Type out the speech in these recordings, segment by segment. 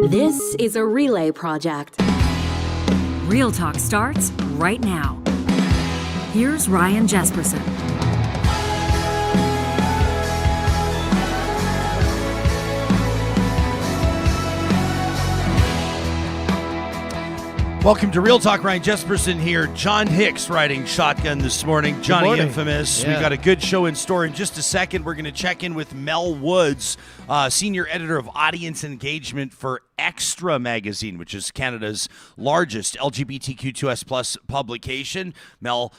This is a relay project. Real Talk starts right now. Here's Ryan Jesperson. Welcome to Real Talk. Ryan Jesperson here. John Hicks riding shotgun this morning. Johnny Infamous. Yeah. We got a good show in store. In just a second, we're going to check in with Mel Woods, senior editor of audience engagement for Xtra Magazine, which is Canada's largest LGBTQ2S+ publication. Mel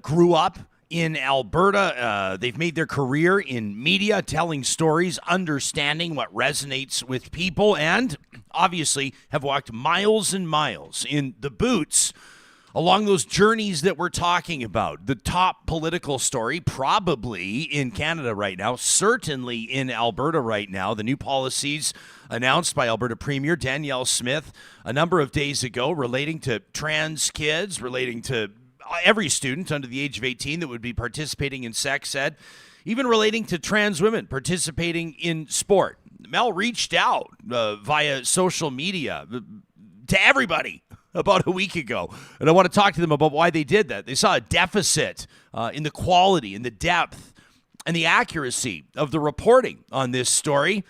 grew up in Alberta. They've made their career in media, telling stories, understanding what resonates with people, and obviously have walked miles and miles in the boots along those journeys that we're talking about. The top political story probably in Canada right now, certainly in Alberta right now, the new policies announced by Alberta Premier Danielle Smith a number of days ago relating to trans kids, relating to every student under the age of 18 that would be participating in sex ed, even relating to trans women participating in sport. Mel reached out via social media to everybody about a week ago, and I want to talk to them about why they did that. They saw a deficit in the quality and the depth and the accuracy of the reporting on this story,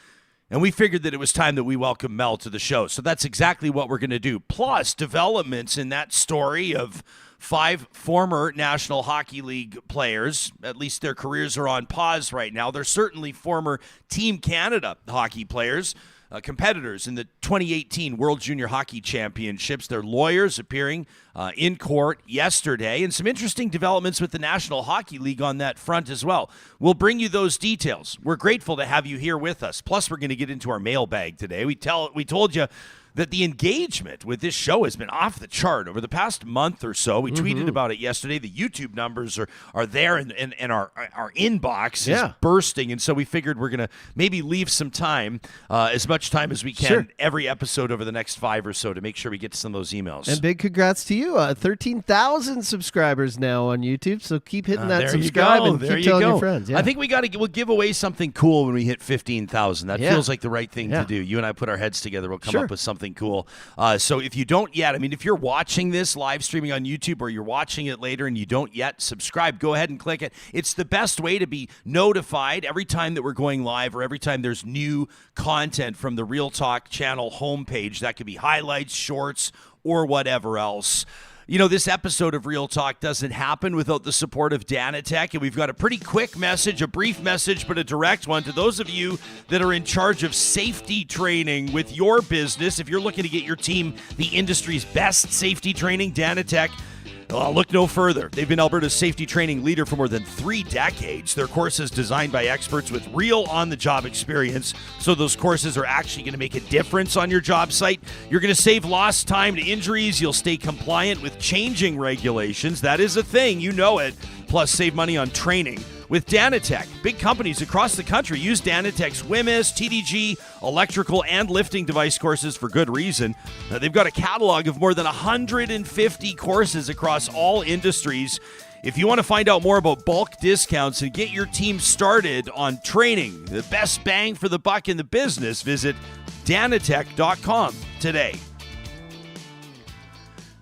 and we figured that it was time that we welcome Mel to the show. So that's exactly what we're going to do. Plus, developments in that story of 5 former National Hockey League players. At least their careers are on pause right now. They're certainly former Team Canada hockey players, competitors in the 2018 World Junior Hockey Championships. Their lawyers appearing in court yesterday, and some interesting developments with the National Hockey League on that front as well. We'll bring you those details. We're grateful to have you here with us. Plus, we're going to get into our mailbag today. We told you that the engagement with this show has been off the chart over the past month or so. We tweeted about it yesterday. The YouTube numbers are there, and our inbox is bursting. And so we figured we're going to maybe leave some time, as much time as we can, every episode over the next 5 or so to make sure we get to some of those emails. And big congrats to you. 13,000 subscribers now on YouTube. So keep hitting that subscribe and keep telling your friends. Yeah. I think we'll give away something cool when we hit 15,000. That feels like the right thing to do. You and I put our heads together. We'll come up with something cool. So if you don't yet, if you're watching this live streaming on YouTube or you're watching it later and you don't yet subscribe, go ahead and click it. It's the best way to be notified every time that we're going live or every time there's new content from the Real Talk channel homepage. That could be highlights, shorts, or whatever else. You know, this episode of Real Talk doesn't happen without the support of Danatech, and we've got a pretty quick message, a brief message, but a direct one to those of you that are in charge of safety training with your business. If you're looking to get your team the industry's best safety training, Danatech, look no further. They've been Alberta's safety training leader for more than 3 decades. Their courses designed by experts with real on-the-job experience, so those courses are actually going to make a difference on your job site. You're going to save lost time to injuries. You'll stay compliant with changing regulations. That is a thing. You know it. Plus, save money on training with Danatech. Big companies across the country use Danatech's WHMIS, TDG, electrical, and lifting device courses for good reason. They've got a catalog of more than 150 courses across all industries. If you want to find out more about bulk discounts and get your team started on training, the best bang for the buck in the business, visit danatech.com today.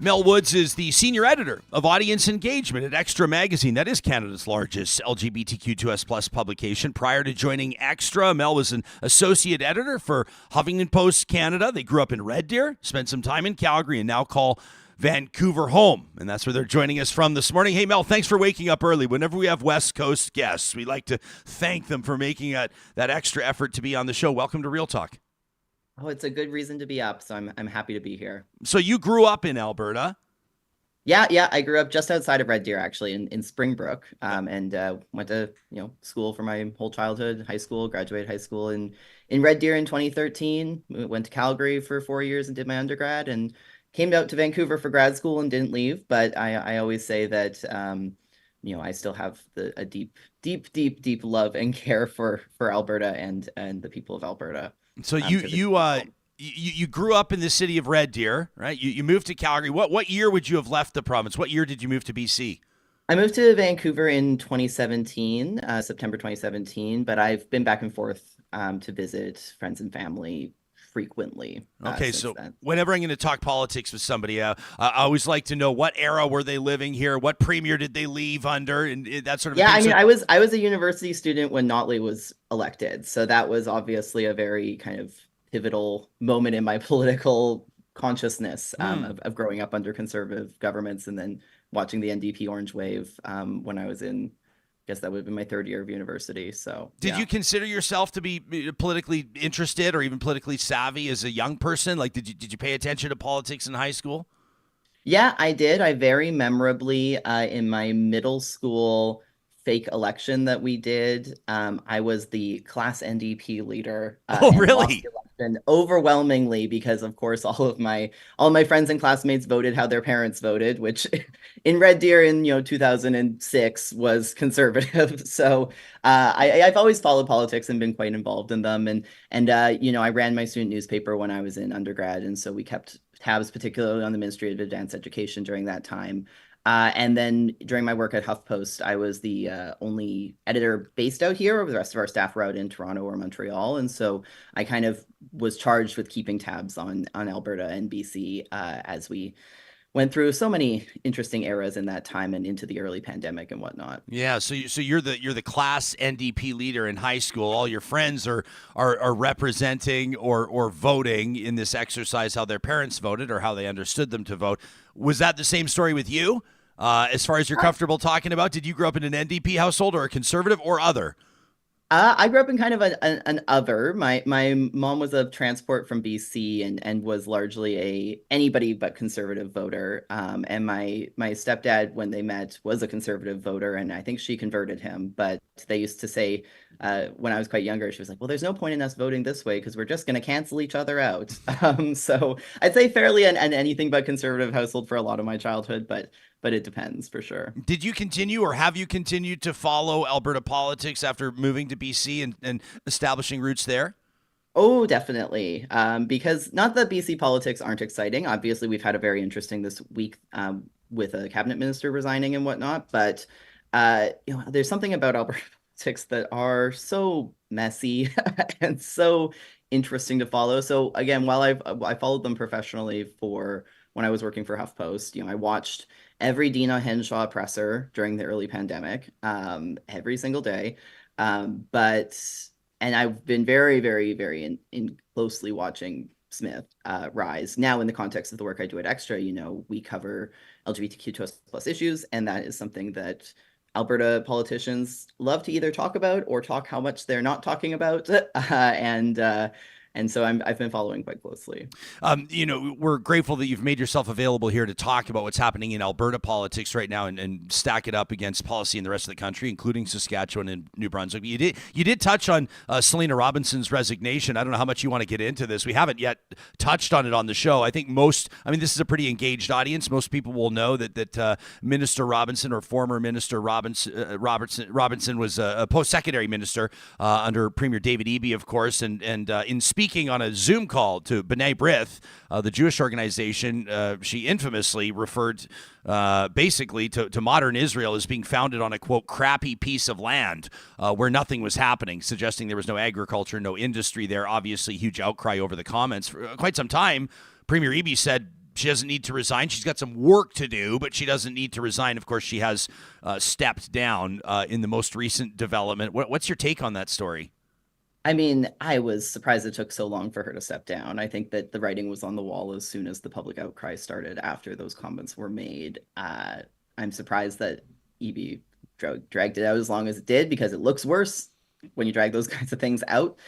Mel Woods is the senior editor of audience engagement at Xtra Magazine. That is Canada's largest LGBTQ2S+ publication. Prior to joining Xtra, Mel was an associate editor for Huffington Post Canada. They grew up in Red Deer, spent some time in Calgary, and now call Vancouver home. And that's where they're joining us from this morning. Hey, Mel, thanks for waking up early. Whenever we have West Coast guests, we like to thank them for making that extra effort to be on the show. Welcome to Real Talk. Oh, it's a good reason to be up, so I'm happy to be here. So you grew up in Alberta? Yeah, I grew up just outside of Red Deer, actually, in Springbrook, and went to school for my whole childhood, high school, graduated high school in Red Deer in 2013. Went to Calgary for 4 years and did my undergrad, and came out to Vancouver for grad school and didn't leave. But I always say that I still have a deep love and care for Alberta and the people of Alberta. So you grew up in the city of Red Deer, right? You moved to Calgary. What year would you have left the province? What year did you move to BC? I moved to Vancouver in 2017, September 2017, but I've been back and forth to visit friends and family frequently. Okay, so then. whenever I'm going to talk politics with somebody, I always like to know what era were they living here, what premier did they leave under, and that sort of thing. Yeah, I mean, I was a university student when Notley was elected, so that was obviously a very kind of pivotal moment in my political consciousness of growing up under conservative governments, and then watching the NDP Orange Wave when I was in, I guess that would have been my third year of university. So did you consider yourself to be politically interested or even politically savvy as a young person? Like, did you pay attention to politics in high school? Yeah, I did. I very memorably in my middle school fake election that we did, I was the class NDP leader. Oh, really? Overwhelmingly, because of course all of my friends and classmates voted how their parents voted, which in Red Deer in 2006 was conservative. So I've always followed politics and been quite involved in them, and I ran my student newspaper when I was in undergrad, and so we kept tabs particularly on the Ministry of Advanced Education during that time. And then during my work at HuffPost, I was the only editor based out here. The rest of our staff were out in Toronto or Montreal. And so I kind of was charged with keeping tabs on Alberta and BC as we went through so many interesting eras in that time and into the early pandemic and whatnot. Yeah, so you're the class NDP leader in high school. All your friends are representing or voting in this exercise how their parents voted or how they understood them to vote. Was that the same story with you? As far as you're comfortable talking about, did you grow up in an NDP household or a conservative or other? I grew up in kind of an other. My mom was a transport from BC and was largely a anybody but conservative voter. And my stepdad, when they met, was a conservative voter, and I think she converted him. But they used to say when I was quite younger, she was like, "Well, there's no point in us voting this way because we're just going to cancel each other out." So I'd say fairly an anything but conservative household for a lot of my childhood, but it depends for sure. Did you continue or have you continued to follow Alberta politics after moving to BC and establishing roots there? Oh, definitely. Because not that BC politics aren't exciting. Obviously, we've had a very interesting this week with a cabinet minister resigning and whatnot. But there's something about Alberta politics that are so messy and so interesting to follow. So again, while I followed them professionally for when I was working for HuffPost, I watched every Dina Henshaw presser during the early pandemic, every single day. And I've been very, very, very in closely watching Smith rise. Now, in the context of the work I do at Xtra, we cover LGBTQ+ issues, and that is something that Alberta politicians love to either talk about or talk how much they're not talking about. And so I've been following quite closely. We're grateful that you've made yourself available here to talk about what's happening in Alberta politics right now and stack it up against policy in the rest of the country, including Saskatchewan and New Brunswick. You did touch on Selena Robinson's resignation. I don't know how much you want to get into this. We haven't yet touched on it on the show. I think this is a pretty engaged audience. Most people will know that Minister Robinson or former Minister Robinson was a post-secondary minister under Premier David Eby, of course, and in speaking on a Zoom call to B'nai B'rith, the Jewish organization, she infamously referred basically to modern Israel as being founded on a, quote, crappy piece of land where nothing was happening, suggesting there was no agriculture, no industry there. Obviously, huge outcry over the comments. For quite some time, Premier Eby said she doesn't need to resign. She's got some work to do, but she doesn't need to resign. Of course, she has stepped down in the most recent development. What's your take on that story? I mean, I was surprised it took so long for her to step down. I think that the writing was on the wall as soon as the public outcry started after those comments were made. I'm surprised that Eby dragged it out as long as it did, because it looks worse when you drag those kinds of things out.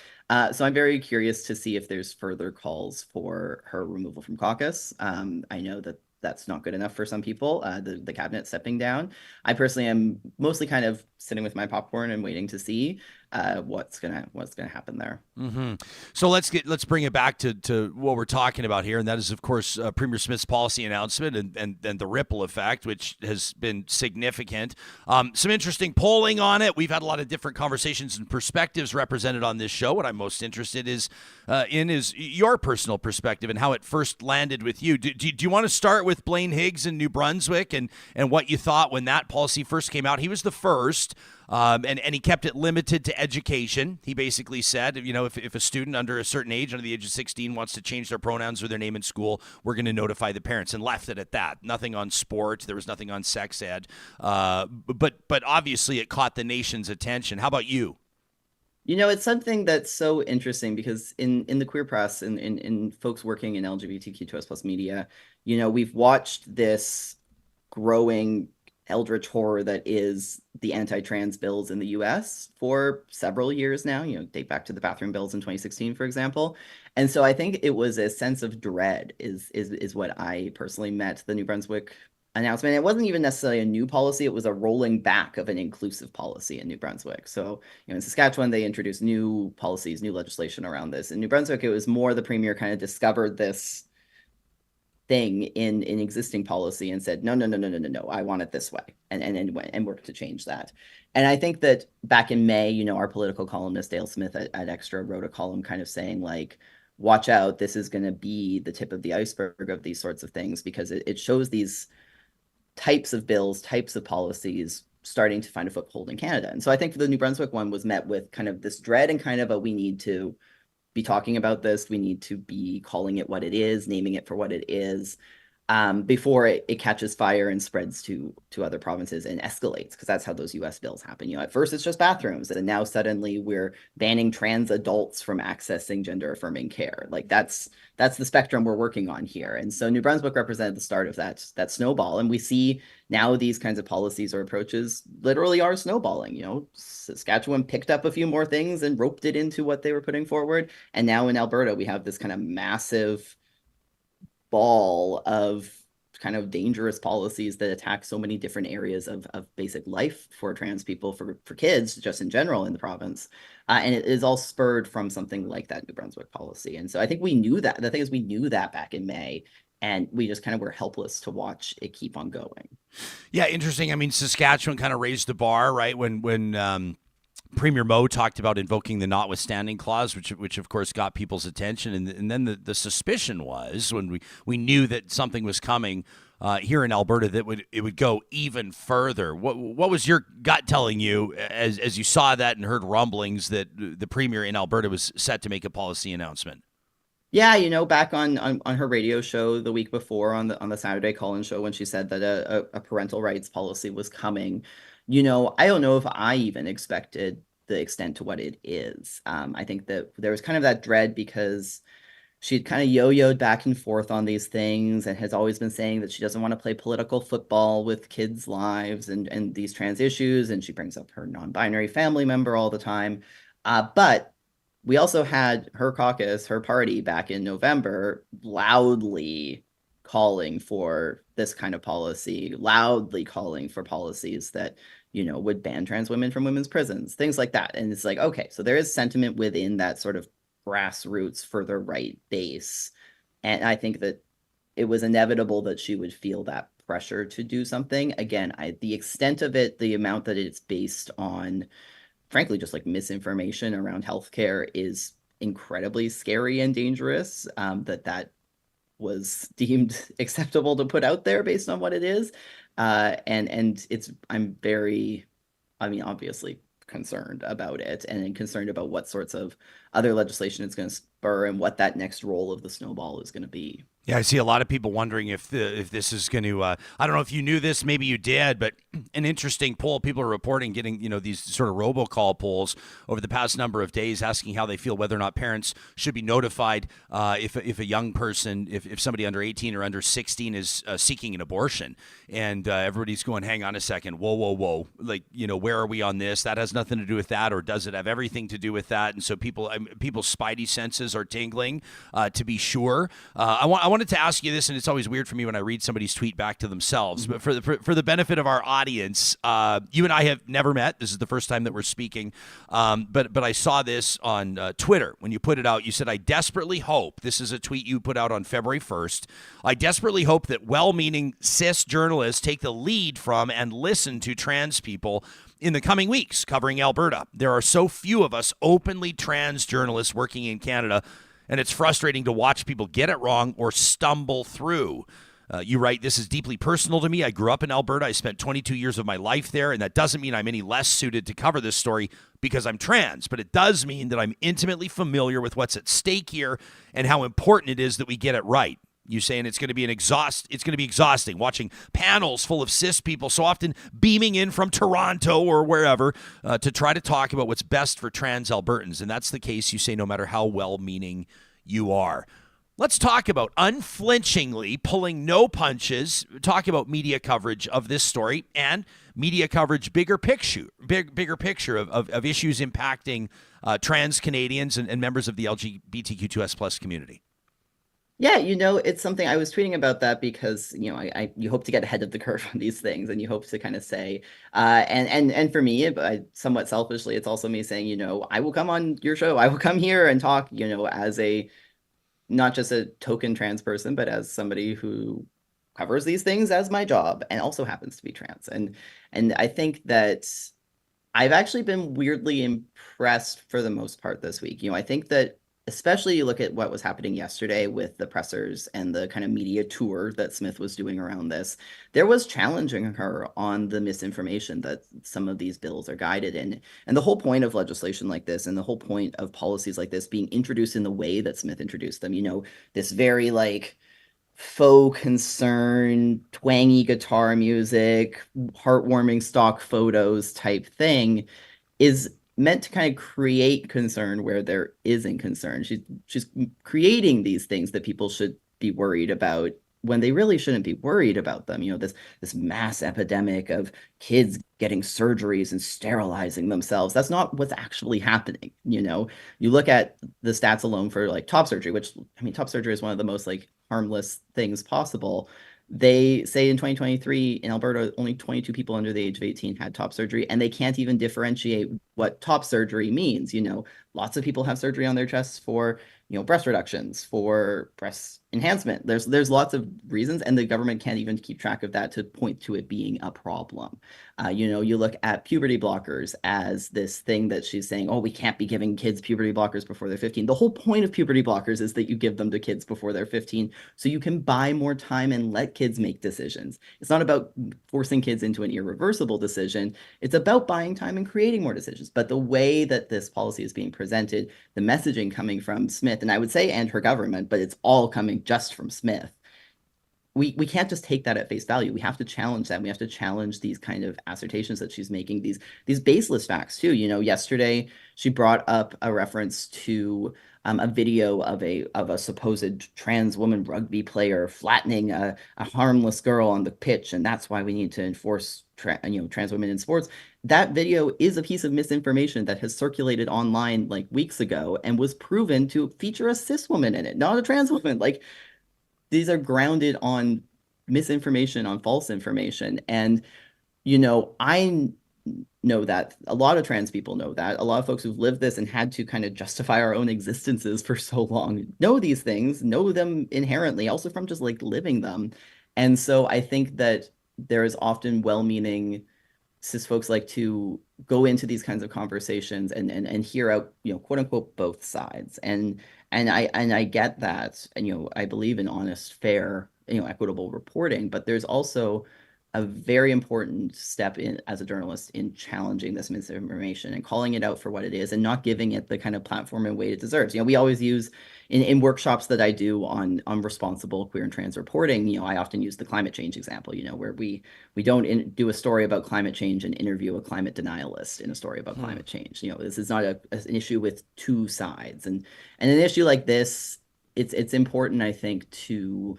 So I'm very curious to see if there's further calls for her removal from caucus. I know that that's not good enough for some people, the cabinet stepping down. I personally am mostly kind of sitting with my popcorn and waiting to see what's gonna happen there. Mm-hmm. So let's bring it back to what we're talking about here, and that is, of course, Premier Smith's policy announcement and the ripple effect, which has been significant. Some interesting polling on it. We've had a lot of different conversations and perspectives represented on this show. What I'm most interested is your personal perspective and how it first landed with you. Do you want to start with Blaine Higgs in New Brunswick and what you thought when that policy first came out? He was the first. And he kept it limited to education. He basically said, if a student under a certain age, under the age of 16, wants to change their pronouns or their name in school, we're going to notify the parents, and left it at that. Nothing on sport. There was nothing on sex ed. But obviously it caught the nation's attention. How about you? It's something that's so interesting because in the queer press and in folks working in LGBTQ2S plus media, we've watched this growing eldritch horror that is the anti-trans bills in the US for several years now, date back to the bathroom bills in 2016, for example. And so I think it was a sense of dread is what I personally met the New Brunswick announcement. It wasn't even necessarily a new policy. It was a rolling back of an inclusive policy in New Brunswick. So, in Saskatchewan, they introduced new policies, new legislation around this. In New Brunswick, it was more the premier kind of discovered this thing in existing policy and said, no, I want it this way, and worked to change that. And I think that back in May, our political columnist Dale Smith at Xtra wrote a column kind of saying, like, watch out, this is going to be the tip of the iceberg of these sorts of things, because it shows these types of bills, types of policies starting to find a foothold in Canada. And so I think the New Brunswick one was met with kind of this dread and kind of we need to be talking about this. We need to be calling it what it is, naming it for what it is, before it catches fire and spreads to other provinces and escalates, because that's how those US bills happen. At first it's just bathrooms, and now suddenly we're banning trans adults from accessing gender affirming care. Like that's the spectrum we're working on here. And so New Brunswick represented the start of that snowball. And we see now these kinds of policies or approaches literally are snowballing. Saskatchewan picked up a few more things and roped it into what they were putting forward. And now in Alberta, we have this kind of massive ball of kind of dangerous policies that attack so many different areas of basic life for trans people, for kids, just in general in the province. And it is all spurred from something like that New Brunswick policy. And so I think we knew that. The thing is, we knew that back in May, and we just kind of were helpless to watch it keep on going. Yeah, interesting. I mean, Saskatchewan kind of raised the bar, right? When Premier Moe talked about invoking the notwithstanding clause, which of course got people's attention, and then the suspicion was, when we knew that something was coming here in Alberta, that it would go even further. What was your gut telling you as you saw that and heard rumblings that the Premier in Alberta was set to make a policy announcement? Yeah, back on her radio show the week before on the Saturday call-in show, when she said that a parental rights policy was coming, I don't know if I even expected the extent to what it is. I think that there was kind of that dread because she'd kind of yo-yoed back and forth on these things and has always been saying that she doesn't want to play political football with kids' lives and these trans issues. And she brings up her non-binary family member all the time. But we also had her caucus, her party back in November, loudly calling for this kind of policy, loudly calling for policies that, would ban trans women from women's prisons, things like that. And it's like, okay, so there is sentiment within that sort of grassroots further right base. And I think that it was inevitable that she would feel that pressure to do something. Again, the extent of it, the amount that it's based on, frankly, just like misinformation around healthcare, is incredibly scary and dangerous, that was deemed acceptable to put out there based on what it is. I'm very, obviously concerned about it, and concerned about what sorts of other legislation it's going to spur and what that next roll of the snowball is going to be. Yeah, I see a lot of people wondering if this is going to, I don't know if you knew this, maybe you did, but an interesting poll, people are reporting getting, these sort of robocall polls over the past number of days, asking how they feel whether or not parents should be notified if a young person, if somebody under 18 or under 16 is seeking an abortion. And everybody's going, hang on a second, whoa. Like, where are we on this? That has nothing to do with that, or does it have everything to do with that? And so people's spidey senses are tingling, to be sure. I wanted to ask you this, and it's always weird for me when I read somebody's tweet back to themselves, but for the benefit of our audience, you and I have never met. This is the first time that we're speaking, but I saw this on Twitter. When you put it out, you said, I desperately hope, this is a tweet you put out on February 1st, I desperately hope that well-meaning cis journalists take the lead from and listen to trans people in the coming weeks covering Alberta. There are so few of us openly trans journalists working in Canada, and it's frustrating to watch people get it wrong or stumble through. You write, "This is deeply personal to me. I grew up in Alberta. I spent 22 years of my life there, and that doesn't mean I'm any less suited to cover this story because I'm trans, but it does mean that I'm intimately familiar with what's at stake here and how important it is that we get it right." You saying it's going to be exhausting watching panels full of cis people so often beaming in from Toronto or wherever to try to talk about what's best for trans Albertans. And that's the case, you say, no matter how well-meaning you are. Let's talk about unflinchingly pulling no punches, talk about media coverage of this story and media coverage bigger picture of issues impacting trans Canadians and members of the LGBTQ2S plus community. Yeah, it's something I was tweeting about that because, you hope to get ahead of the curve on these things, and you hope to kind of say, and for me, somewhat selfishly, it's also me saying, I will come on your show, I will come here and talk, as not just a token trans person, but as somebody who covers these things as my job and also happens to be trans. And I think that I've actually been weirdly impressed for the most part this week. I think that especially you look at what was happening yesterday with the pressers and the kind of media tour that Smith was doing around this, there was challenging her on the misinformation that some of these bills are guided in. And the whole point of legislation like this and the whole point of policies like this being introduced in the way that Smith introduced them, this very faux concern, twangy guitar music, heartwarming stock photos type thing is meant to kind of create concern where there isn't concern. She's creating these things that people should be worried about when they really shouldn't be worried about them. This mass epidemic of kids getting surgeries and sterilizing themselves. That's not what's actually happening. You look at the stats alone for top surgery, which top surgery is one of the most harmless things possible. They say in 2023 in Alberta, only 22 people under the age of 18 had top surgery, and they can't even differentiate what top surgery means. Lots of people have surgery on their chests for, breast reductions, for breast enhancement. There's lots of reasons, and the government can't even keep track of that to point to it being a problem. You look at puberty blockers as this thing that she's saying, oh, we can't be giving kids puberty blockers before they're 15. The whole point of puberty blockers is that you give them to kids before they're 15 so you can buy more time and let kids make decisions. It's not about forcing kids into an irreversible decision. It's about buying time and creating more decisions. But the way that this policy is being presented, the messaging coming from Smith, and I would say and her government, but it's all coming just from Smith. We can't just take that at face value. We have to challenge that. We have to challenge these kind of assertions that she's making, these baseless facts too. Yesterday she brought up a reference to a video of a supposed trans woman rugby player flattening a harmless girl on the pitch, and that's why we need to enforce trans women in sports. That video is a piece of misinformation that has circulated online weeks ago and was proven to feature a cis woman in it, not a trans woman. These are grounded on misinformation, on false information. And, I know that a lot of trans people know that. A lot of folks who've lived this and had to kind of justify our own existences for so long know these things, know them inherently, also from just living them. And so I think that there is often well-meaning cis folks like to go into these kinds of conversations and hear out, quote unquote, both sides. And I get that. And, I believe in honest, fair, equitable reporting, but there's also a very important step in as a journalist in challenging this misinformation and calling it out for what it is and not giving it the kind of platform and weight it deserves. We always use in workshops that I do on responsible queer and trans reporting, I often use the climate change example, where we don't do a story about climate change and interview a climate denialist in a story about climate change. This is not an issue with two sides. And an issue like this, it's important, I think, to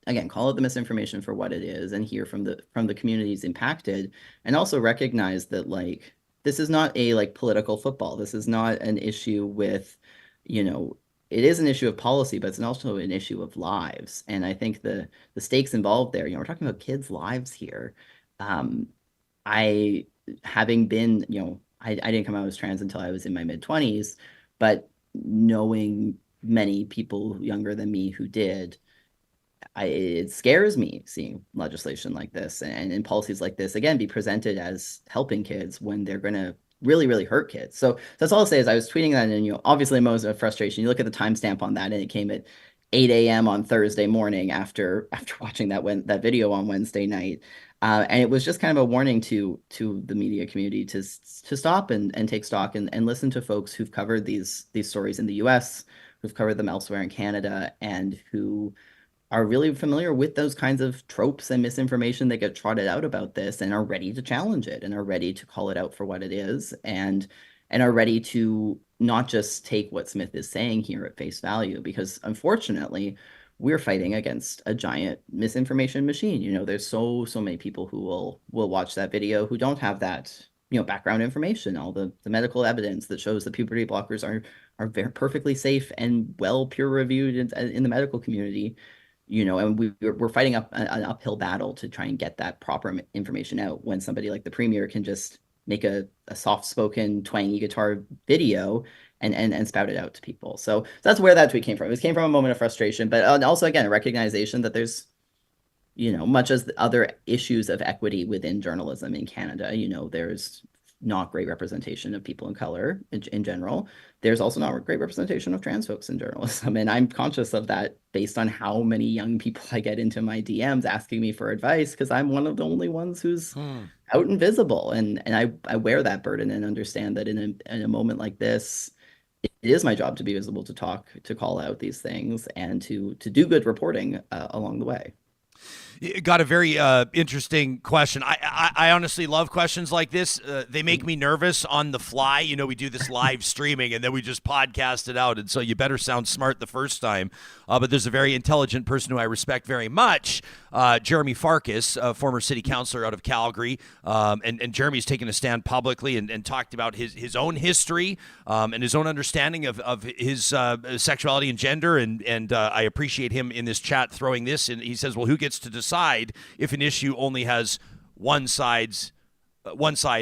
again, call it the misinformation for what it is and hear from the communities impacted, and also recognize that this is not a political football. This is not an issue with, it is an issue of policy, but it's also an issue of lives. And I think the stakes involved there, we're talking about kids' lives here. I having been, I didn't come out as trans until I was in my mid-20s, but knowing many people younger than me who did, it scares me seeing legislation like this and policies like this, again, be presented as helping kids when they're going to really, really hurt kids. So that's all I'll say is I was tweeting that, and obviously moments of frustration. You look at the timestamp on that, and it came at 8 a.m. on Thursday morning after watching that video on Wednesday night. And it was just kind of a warning to the media community to stop and take stock and listen to folks who've covered these stories in the US, who've covered them elsewhere in Canada, and who are really familiar with those kinds of tropes and misinformation that get trotted out about this, and are ready to challenge it, and are ready to call it out for what it is, and are ready to not just take what Smith is saying here at face value, because unfortunately we're fighting against a giant misinformation machine. There's so many people who will watch that video who don't have that background information, all the medical evidence that shows that puberty blockers are very perfectly safe and well peer reviewed in the medical community. And we're fighting an uphill battle to try and get that proper information out, when somebody like the Premier can just make a soft-spoken, twangy guitar video and spout it out to people. So that's where that tweet came from. It came from a moment of frustration, but also, again, a recognition that there's, much as the other issues of equity within journalism in Canada, there's not great representation of people of color in general. There's also not a great representation of trans folks in journalism. And I'm conscious of that based on how many young people I get into my DMs asking me for advice, because I'm one of the only ones who's out and visible. And I wear that burden and understand that in a moment like this, it is my job to be visible, to talk, to call out these things, and to do good reporting along the way. Got a very interesting question. I honestly love questions like this. They make me nervous on the fly. We do this live streaming and then we just podcast it out. And so you better sound smart the first time. But there's a very intelligent person who I respect very much, Jeremy Farkas, a former city councilor out of Calgary. And Jeremy's taken a stand publicly and talked about his own history and his own understanding of his sexuality and gender. And I appreciate him in this chat throwing this. And he says, well, who gets to decide if an issue only has one side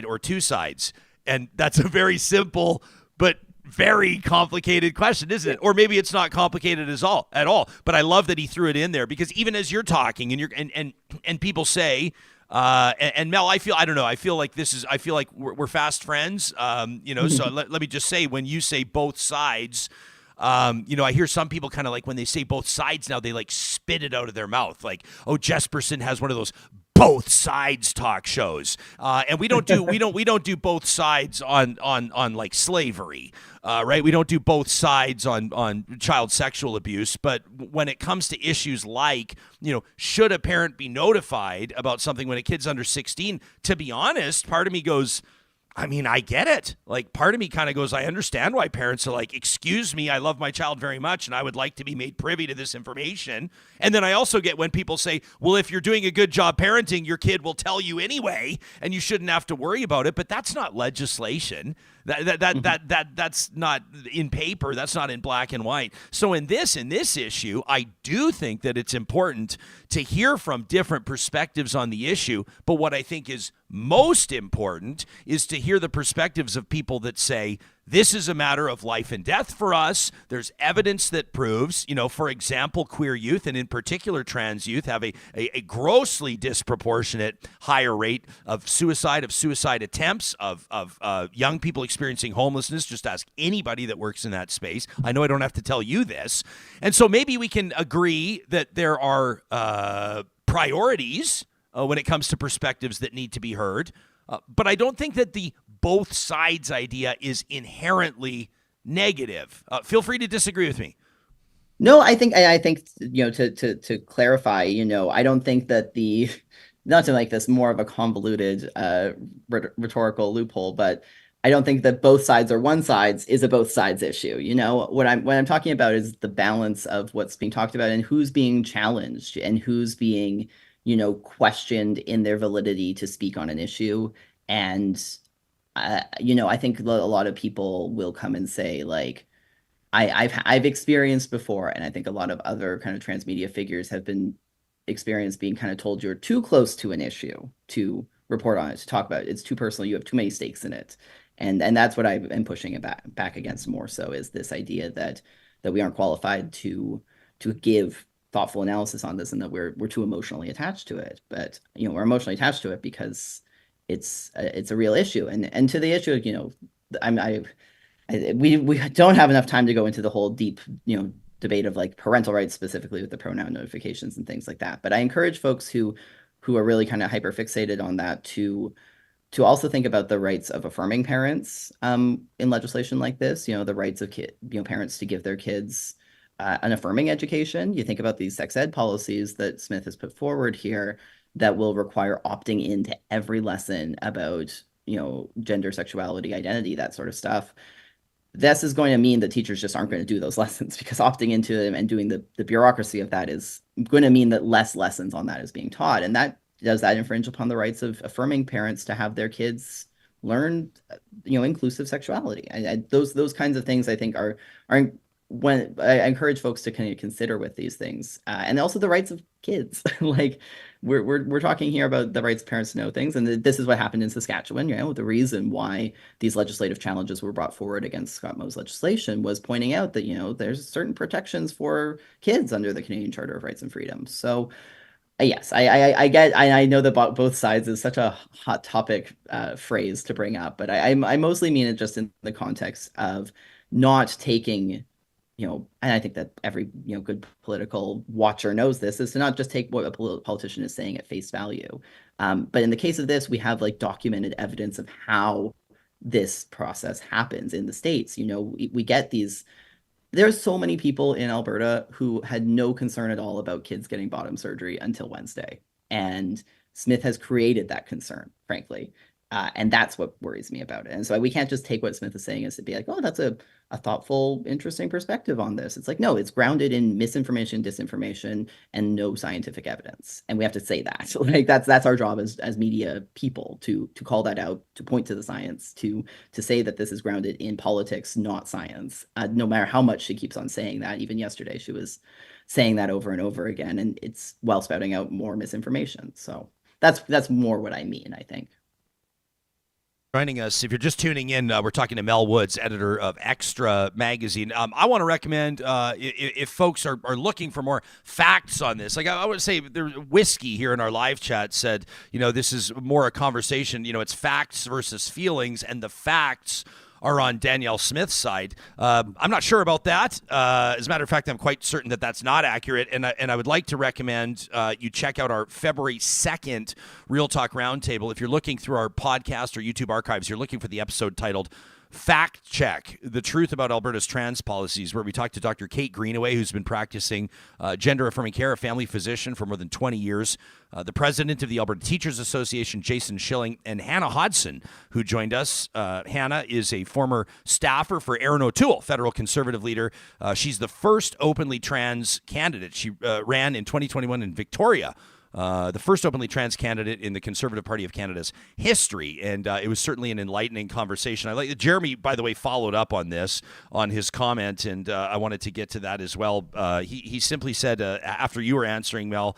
or two sides? And that's a very simple but very complicated question, isn't it? Or maybe it's not complicated at all. But I love that he threw it in there, because even as you're talking and people say, and Mel, I feel like we're fast friends. So let me just say, when you say both sides, I hear some people kind of like when they say both sides now, they like spit it out of their mouth. Like, oh, Jesperson has one of those both sides talk shows. And we don't do both sides on like slavery, right? We don't do both sides on child sexual abuse. But when it comes to issues like, should a parent be notified about something when a kid's under 16? To be honest, part of me goes, I mean, I get it. Like, part of me kind of goes, I understand why parents are like, excuse me, I love my child very much and I would like to be made privy to this information. And then I also get when people say, well, if you're doing a good job parenting, your kid will tell you anyway and you shouldn't have to worry about it. But that's not legislation. That's not in paper. That's not in black and white. So in this issue, I do think that it's important to hear from different perspectives on the issue. But what I think is most important is to hear the perspectives of people that say, this is a matter of life and death for us. There's evidence that proves, for example, queer youth, and in particular trans youth, have a grossly disproportionate higher rate of suicide attempts, of young people experiencing homelessness. Just ask anybody that works in that space. I know I don't have to tell you this. And so maybe we can agree that there are priorities when it comes to perspectives that need to be heard. But I don't think that the both sides idea is inherently negative. Feel free to disagree with me. No, I think to clarify, I don't think that not to make this more of a convoluted rhetorical loophole, but I don't think that both sides or one sides is a both sides issue. What I'm talking about is the balance of what's being talked about and who's being challenged and who's being questioned in their validity to speak on an issue. And I think a lot of people will come and say, like, I've experienced before, and I think a lot of other kind of transmedia figures have been experienced being kind of told you're too close to an issue to report on it, to talk about it. It's too personal. You have too many stakes in it. And that's what I am pushing it back against more so, is this idea that we aren't qualified to give thoughtful analysis on this, and that we're too emotionally attached to it. But we're emotionally attached to it because it's a real issue. And to the issue, we don't have enough time to go into the whole deep debate of like parental rights, specifically with the pronoun notifications and things like that. But I encourage folks who are really kind of hyper fixated on that to also think about the rights of affirming parents in legislation like this. The rights of parents to give their kids an affirming education. You think about these sex ed policies that Smith has put forward here that will require opting into every lesson about gender, sexuality, identity, that sort of stuff. This is going to mean that teachers just aren't going to do those lessons, because opting into them and doing the bureaucracy of that is going to mean that less lessons on that is being taught. And does that infringe upon the rights of affirming parents to have their kids learn, inclusive sexuality? Those kinds of things I think are when I encourage folks to kind of consider with these things, and also the rights of kids. Like we're talking here about the rights of parents to know things, and this is what happened in Saskatchewan. The reason why these legislative challenges were brought forward against Scott Moe's legislation was pointing out that there's certain protections for kids under the Canadian Charter of Rights and Freedoms. So yes, I get. I know that both sides is such a hot topic phrase to bring up, but I mostly mean it just in the context of not taking. And I think that every good political watcher knows this, is to not just take what a politician is saying at face value. But in the case of this, we have like documented evidence of how this process happens in the States. We get these. There's so many people in Alberta who had no concern at all about kids getting bottom surgery until Wednesday. And Smith has created that concern, frankly. And that's what worries me about it. And so we can't just take what Smith is saying as to be like, oh, that's a thoughtful, interesting perspective on this. It's like, no, it's grounded in misinformation, disinformation, and no scientific evidence. And we have to say that. Like that's our job as media people, to call that out, to point to the science, to say that this is grounded in politics, not science. No matter how much she keeps on saying that. Even yesterday, she was saying that over and over again, and it's while spouting out more misinformation. So that's more what I mean, I think. Joining us, if you're just tuning in, we're talking to Mel Woods, editor of Xtra Magazine. I want to recommend, if folks are looking for more facts on this, like I would say, Whiskey here in our live chat said, this is more a conversation, it's facts versus feelings, and the facts are on Danielle Smith's side. I'm not sure about that. As a matter of fact, I'm quite certain that that's not accurate. And I would like to recommend you check out our February 2nd Real Talk Roundtable. If you're looking through our podcast or YouTube archives, you're looking for the episode titled Fact Check, the truth about Alberta's trans policies, where we talked to Dr. Kate Greenaway, who's been practicing gender-affirming care, a family physician for more than 20 years, the president of the Alberta Teachers Association, Jason Schilling, and Hannah Hodson, who joined us. Hannah is a former staffer for Erin O'Toole, federal conservative leader. She's the first openly trans candidate. She ran in 2021 in Victoria, the first openly trans candidate in the Conservative Party of Canada's history, and it was certainly an enlightening conversation. I like that Jeremy, by the way, followed up on this, on his comment, and I wanted to get to that as well. He simply said, after you were answering, Mel,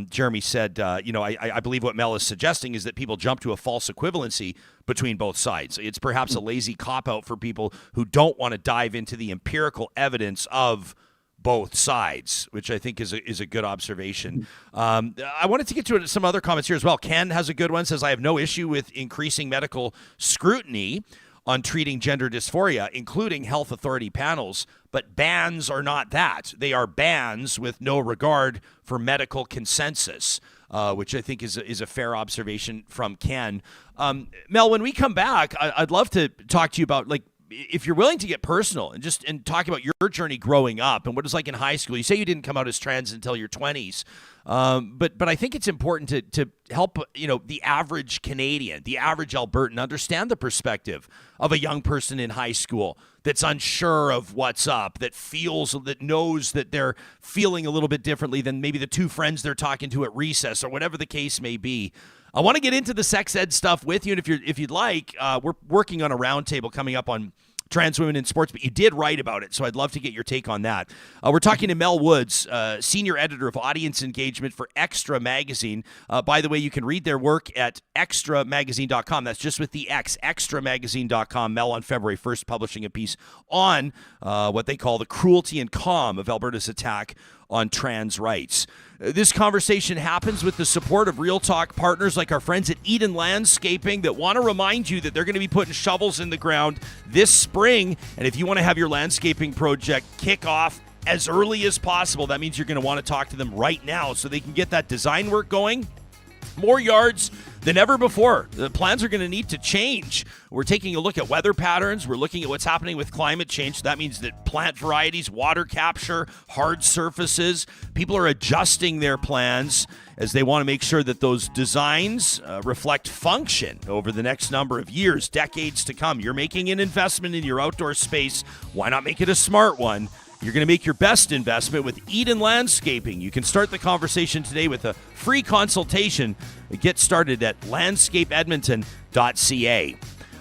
Jeremy said, I believe what Mel is suggesting is that people jump to a false equivalency between both sides. It's perhaps a lazy cop-out for people who don't want to dive into the empirical evidence of both sides, which I think is a good observation. I wanted to get to some other comments here as well. Ken has a good one, says, I have no issue with increasing medical scrutiny on treating gender dysphoria, including health authority panels, but bans are not that. They are bans with no regard for medical consensus, which I think is a fair observation from Ken. Mel, when we come back, I'd love to talk to you about, like, if you're willing to get personal and talk about your journey growing up and what it was like in high school. You say you didn't come out as trans until your 20s, but I think it's important to help the average Canadian, the average Albertan, understand the perspective of a young person in high school that's unsure of what's up, that knows that they're feeling a little bit differently than maybe the two friends they're talking to at recess or whatever the case may be. I want to get into the sex ed stuff with you, and if you'd like, we're working on a roundtable coming up on trans women in sports, but you did write about it, so I'd love to get your take on that. We're talking to Mel Woods, senior editor of audience engagement for Xtra Magazine. By the way, you can read their work at xtramagazine.com. That's just with the X, xtramagazine.com. Mel on February 1st publishing a piece on what they call the cruelty and calm of Alberta's attack on trans rights. This conversation happens with the support of Real Talk partners like our friends at Eden Landscaping that want to remind you that they're going to be putting shovels in the ground this spring. And if you want to have your landscaping project kick off as early as possible. That means you're going to want to talk to them right now so they can get that design work going. More yards than ever before. The plans are going to need to change. We're taking a look at weather patterns. We're looking at what's happening with climate change. So that means that plant varieties, water capture, hard surfaces, people are adjusting their plans as they want to make sure that those designs reflect function over the next number of years, decades to come. You're making an investment in your outdoor space. Why not make it a smart one? You're going to make your best investment with Eden Landscaping. You can start the conversation today with a free consultation. Get started at landscapeedmonton.ca.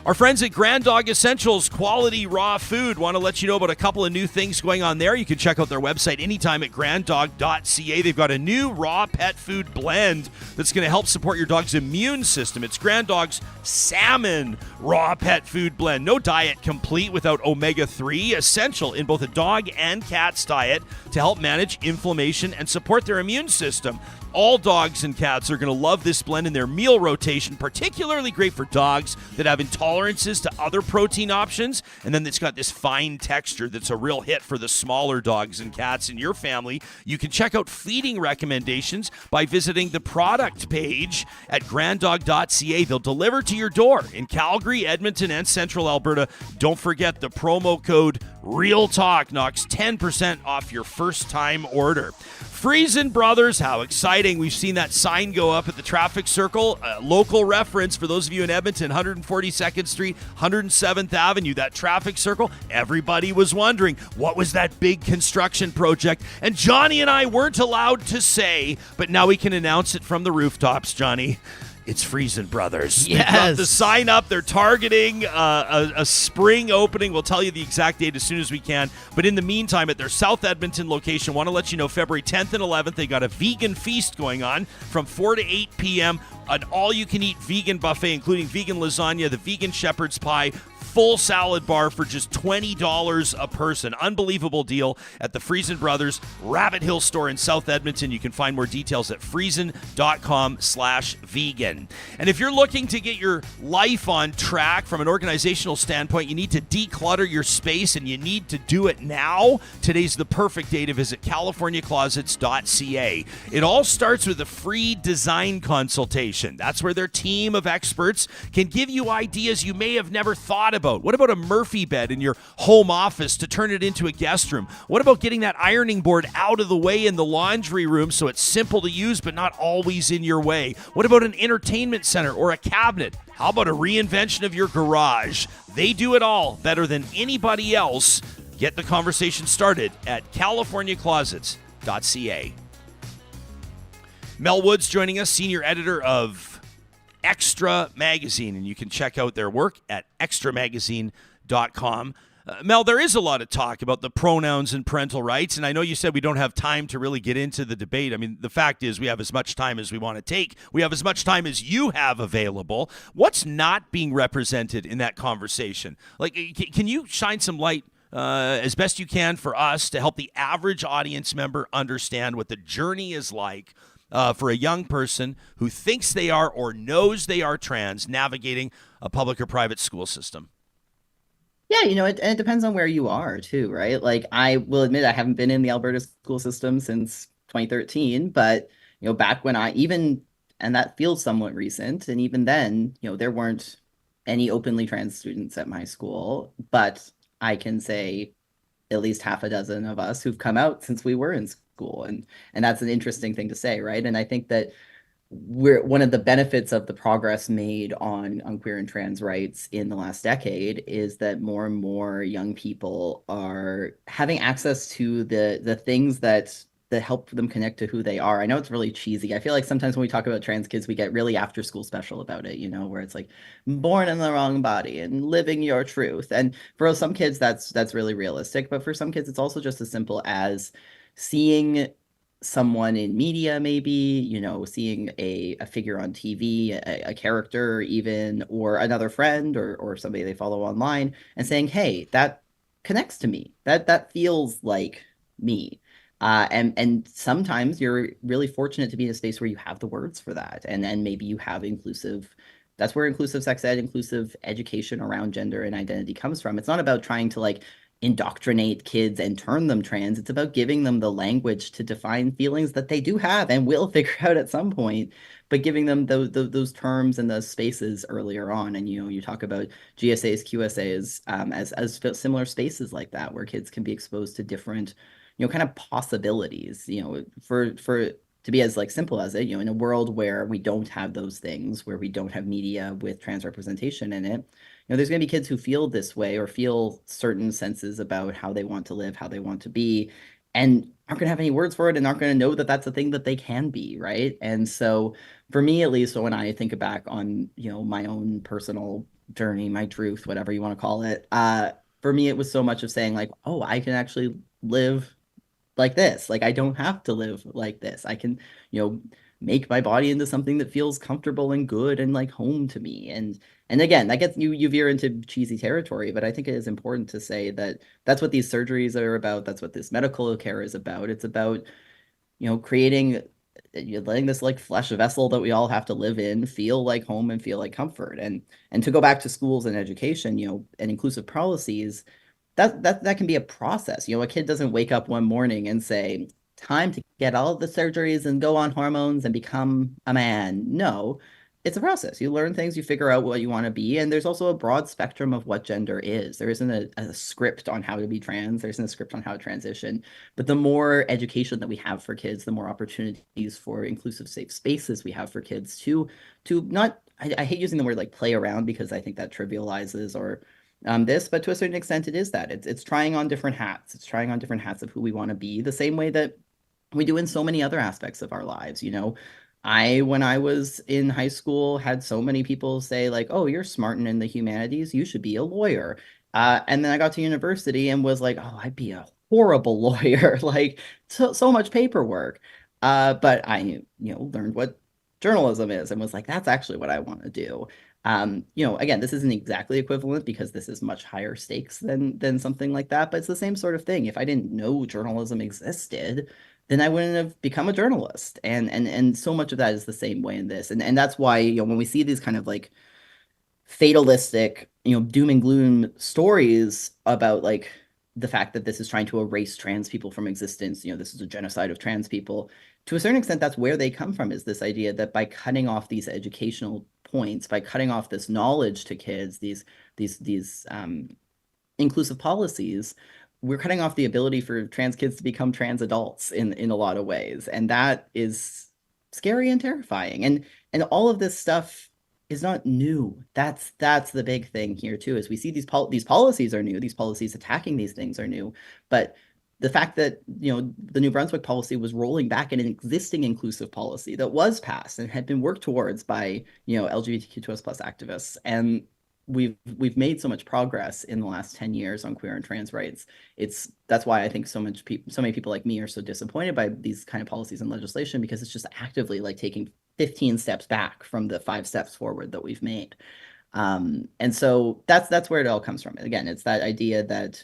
Our friends at Grand Dog Essentials, quality raw food, want to let you know about a couple of new things going on there. You can check out their website anytime at granddog.ca. They've got a new raw pet food blend that's going to help support your dog's immune system. It's Grand Dog's salmon raw pet food blend. No diet complete without omega-3, essential in both a dog and cat's diet to help manage inflammation and support their immune system. All dogs and cats are going to love this blend in their meal rotation, particularly great for dogs that have intolerances to other protein options. And then it's got this fine texture that's a real hit for the smaller dogs and cats in your family. You can check out feeding recommendations by visiting the product page at granddog.ca. They'll deliver to your door in Calgary, Edmonton, and Central Alberta. Don't forget the promo code REALTALK knocks 10% off your first time order. Friesen Brothers, how exciting. We've seen that sign go up at the traffic circle. Local reference for those of you in Edmonton, 142nd Street, 107th Avenue, that traffic circle. Everybody was wondering, what was that big construction project? And Johnny and I weren't allowed to say, but now we can announce it from the rooftops, Johnny. It's Friesen Brothers. Yes. They've got the sign up. They're targeting a spring opening. We'll tell you the exact date as soon as we can. But in the meantime, at their South Edmonton location, want to let you know February 10th and 11th, they got a vegan feast going on from 4 to 8 p.m. An all-you-can-eat vegan buffet, including vegan lasagna, the vegan shepherd's pie, full salad bar for just $20 a person. Unbelievable deal at the Friesen Brothers Rabbit Hill store in South Edmonton. You can find more details at friesen.com/vegan. And if you're looking to get your life on track from an organizational standpoint, you need to declutter your space and you need to do it now. Today's the perfect day to visit californiaclosets.ca. It all starts with a free design consultation. That's where their team of experts can give you ideas you may have never thought about. What about a Murphy bed in your home office to turn it into a guest room? What about getting that ironing board out of the way in the laundry room so it's simple to use but not always in your way? What about an entertainment center or a cabinet? How about a reinvention of your garage? They do it all better than anybody else. Get the conversation started at californiaclosets.ca. Mel Woods joining us, senior editor of Xtra Magazine, and you can check out their work at xtramagazine.com. Mel, there is a lot of talk about the pronouns and parental rights, and I know you said we don't have time to really get into the debate. I mean, the fact is we have as much time as we want to take. We have as much time as you have available. What's not being represented in that conversation? Like, can you shine some light as best you can for us to help the average audience member understand what the journey is like for a young person who thinks they are or knows they are trans navigating a public or private school system? Yeah, it depends on where you are too, right? Like, I will admit I haven't been in the Alberta school system since 2013, but back when and that feels somewhat recent, and even then, there weren't any openly trans students at my school, but I can say at least half a dozen of us who've come out since we were in school, and that's an interesting thing to say, right? And I think that one of the benefits of the progress made on queer and trans rights in the last decade is that more and more young people are having access to the things that help them connect to who they are. I know it's really cheesy. I feel like sometimes when we talk about trans kids, we get really after school special about it, where it's like born in the wrong body and living your truth. And for some kids, that's really realistic. But for some kids, it's also just as simple as seeing someone in media, maybe, seeing a figure on TV, a character even, or another friend or somebody they follow online, and saying, hey, that connects to me. That feels like me. And sometimes you're really fortunate to be in a space where you have the words for that. And then maybe you have that's where inclusive sex ed, inclusive education around gender and identity comes from. It's not about trying to indoctrinate kids and turn them trans. It's about giving them the language to define feelings that they do have and will figure out at some point, but giving them those terms and those spaces earlier on. And you talk about GSAs, QSAs as similar spaces like that where kids can be exposed to different, kind of possibilities. For to be as like simple as it, in a world where we don't have those things, where we don't have media with trans representation in it, there's going to be kids who feel this way or feel certain senses about how they want to live, how they want to be, and aren't going to have any words for it and aren't going to know that that's a thing that they can be, right? And so for me, at least, when I think back on, my own personal journey, my truth, whatever you want to call it, for me, it was so much of saying like, oh, I can actually live like this. Like I don't have to live like this. I can, make my body into something that feels comfortable and good and like home to me. And again, that gets you veer into cheesy territory, but I think it is important to say that that's what these surgeries are about. That's what this medical care is about. It's about, creating, letting this like flesh vessel that we all have to live in feel like home and feel like comfort. And to go back to schools and education, and inclusive policies, that can be a process. A kid doesn't wake up one morning and say, time to get all of the surgeries and go on hormones and become a man. No, it's a process. You learn things, you figure out what you want to be. And there's also a broad spectrum of what gender is. There isn't a script on how to be trans. There isn't a script on how to transition. But the more education that we have for kids, the more opportunities for inclusive safe spaces we have for kids to not, I hate using the word like play around because I think that trivializes or this, but to a certain extent, it is that it's trying on different hats. It's trying on different hats of who we want to be, the same way that we do in so many other aspects of our lives. When I was in high school, had so many people say like, "Oh, you're smart and in the humanities. You should be a lawyer." And then I got to university and was like, "Oh, I'd be a horrible lawyer. Like so much paperwork." But I, learned what journalism is and was like, "That's actually what I want to do." Again, this isn't exactly equivalent because this is much higher stakes than something like that, but it's the same sort of thing. If I didn't know journalism existed, then I wouldn't have become a journalist. And so much of that is the same way in this. And that's why, when we see these kind of like fatalistic, doom and gloom stories about like the fact that this is trying to erase trans people from existence, this is a genocide of trans people. To a certain extent, that's where they come from, is this idea that by cutting off these educational points, by cutting off this knowledge to kids, these inclusive policies, we're cutting off the ability for trans kids to become trans adults in a lot of ways. And that is scary and terrifying. And all of this stuff is not new. That's the big thing here too, is we see these policies are new, these policies attacking these things are new, but the fact that, the New Brunswick policy was rolling back an existing inclusive policy that was passed and had been worked towards by, LGBTQ2S+ activists. And we've made so much progress in the last 10 years on queer and trans rights. That's why I think so many people like me are so disappointed by these kind of policies and legislation, because it's just actively like taking 15 steps back from the 5 steps forward that we've made. And so that's where it all comes from. Again, it's that idea that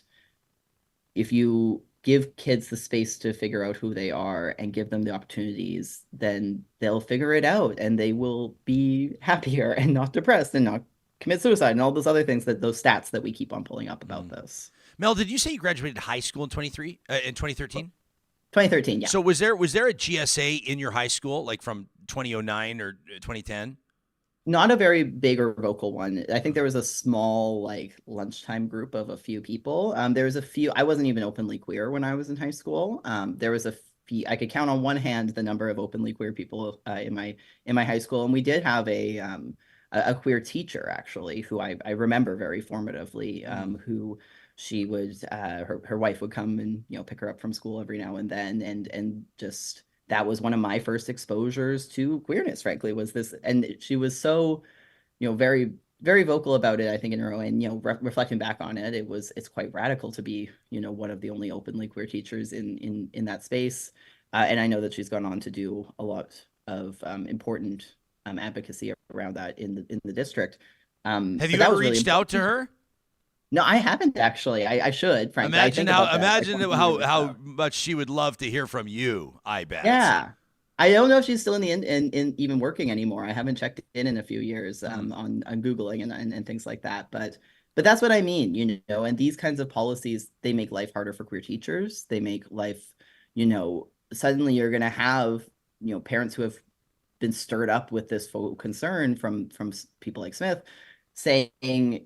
if you give kids the space to figure out who they are and give them the opportunities, then they'll figure it out and they will be happier and not depressed and not commit suicide and all those other things, those stats that we keep on pulling up about this. Mel, did you say you graduated high school in 2013? 2013, yeah. So was there a GSA in your high school, like from 2009 or 2010? Not a very big or vocal one. I think there was a small like lunchtime group of a few people. There was a few. I wasn't even openly queer when I was in high school. There was a few. I could count on one hand the number of openly queer people in my high school, and we did have a queer teacher actually, who I remember very formatively. Who she would her wife would come and pick her up from school every now and then, and just. That was one of my first exposures to queerness, frankly, was this. And she was so, very, very vocal about it, I think, in her own, and, reflecting back on it, it's quite radical to be, one of the only openly queer teachers in that space. And I know that she's gone on to do a lot of important advocacy around that in the district. Have you ever reached out to her? No, I haven't actually. I should, frankly. Imagine how much she would love to hear from you, I bet. Yeah. I don't know if she's still in even working anymore. I haven't checked in a few years on Googling and things like that. But But that's what I mean, and these kinds of policies, they make life harder for queer teachers. They make life, suddenly you're going to have, parents who have been stirred up with this faux concern from people like Smith saying,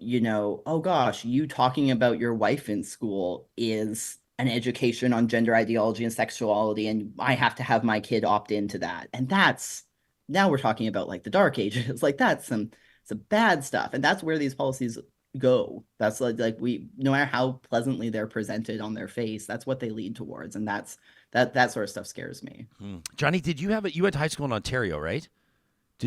oh gosh, you talking about your wife in school is an education on gender ideology and sexuality, and I have to have my kid opt into that. And now we're talking about like the dark ages. Like that's some bad stuff. And that's where these policies go. That's like we, no matter how pleasantly they're presented on their face, that's what they lead towards. And that sort of stuff scares me. Johnny, did you you went to high school in Ontario, right?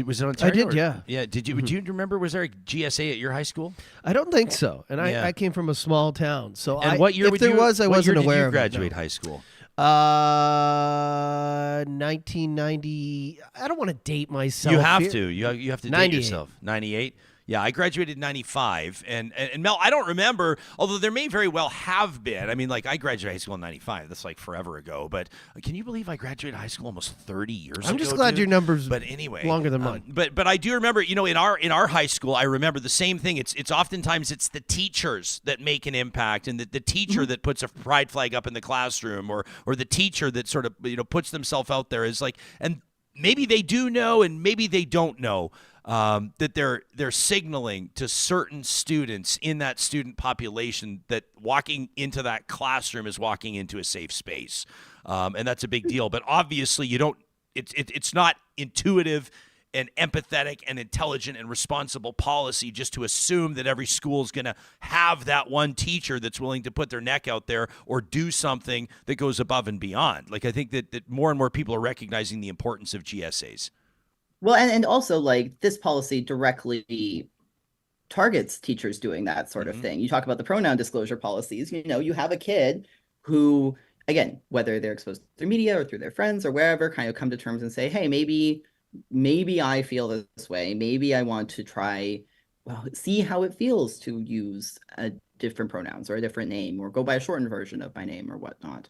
Was it Ontario? I did, yeah. Yeah. Did you? Do you remember? Was there a GSA at your high school? I don't think so. And I came from a small town, so what year? If there was, I wasn't aware of it. Graduate high school. 1990. I don't want to date myself. You have to. You have to date yourself. 98. Yeah, I graduated in 95, and Mel, I don't remember, although there may very well have been. I mean, like, I graduated high school in 95. That's like forever ago. But can you believe I graduated high school almost 30 years ago? I'm just glad your number's longer than mine. But I do remember, in our high school, I remember the same thing. It's oftentimes it's the teachers that make an impact, and the teacher that puts a pride flag up in the classroom, or the teacher that sort of puts themselves out there is like, and maybe they do know and maybe they don't know. That they're signaling to certain students in that student population that walking into that classroom is walking into a safe space, and that's a big deal. But obviously, you don't. It's not intuitive and empathetic and intelligent and responsible policy just to assume that every school is going to have that one teacher that's willing to put their neck out there or do something that goes above and beyond. Like, I think that more and more people are recognizing the importance of GSAs. Well, and also, like, this policy directly targets teachers doing that sort of thing. You talk about the pronoun disclosure policies. You have a kid who, again, whether they're exposed through media or through their friends or wherever, kind of come to terms and say, hey, maybe I feel this way. Maybe I want to try, see how it feels to use a different pronouns or a different name, or go by a shortened version of my name or whatnot.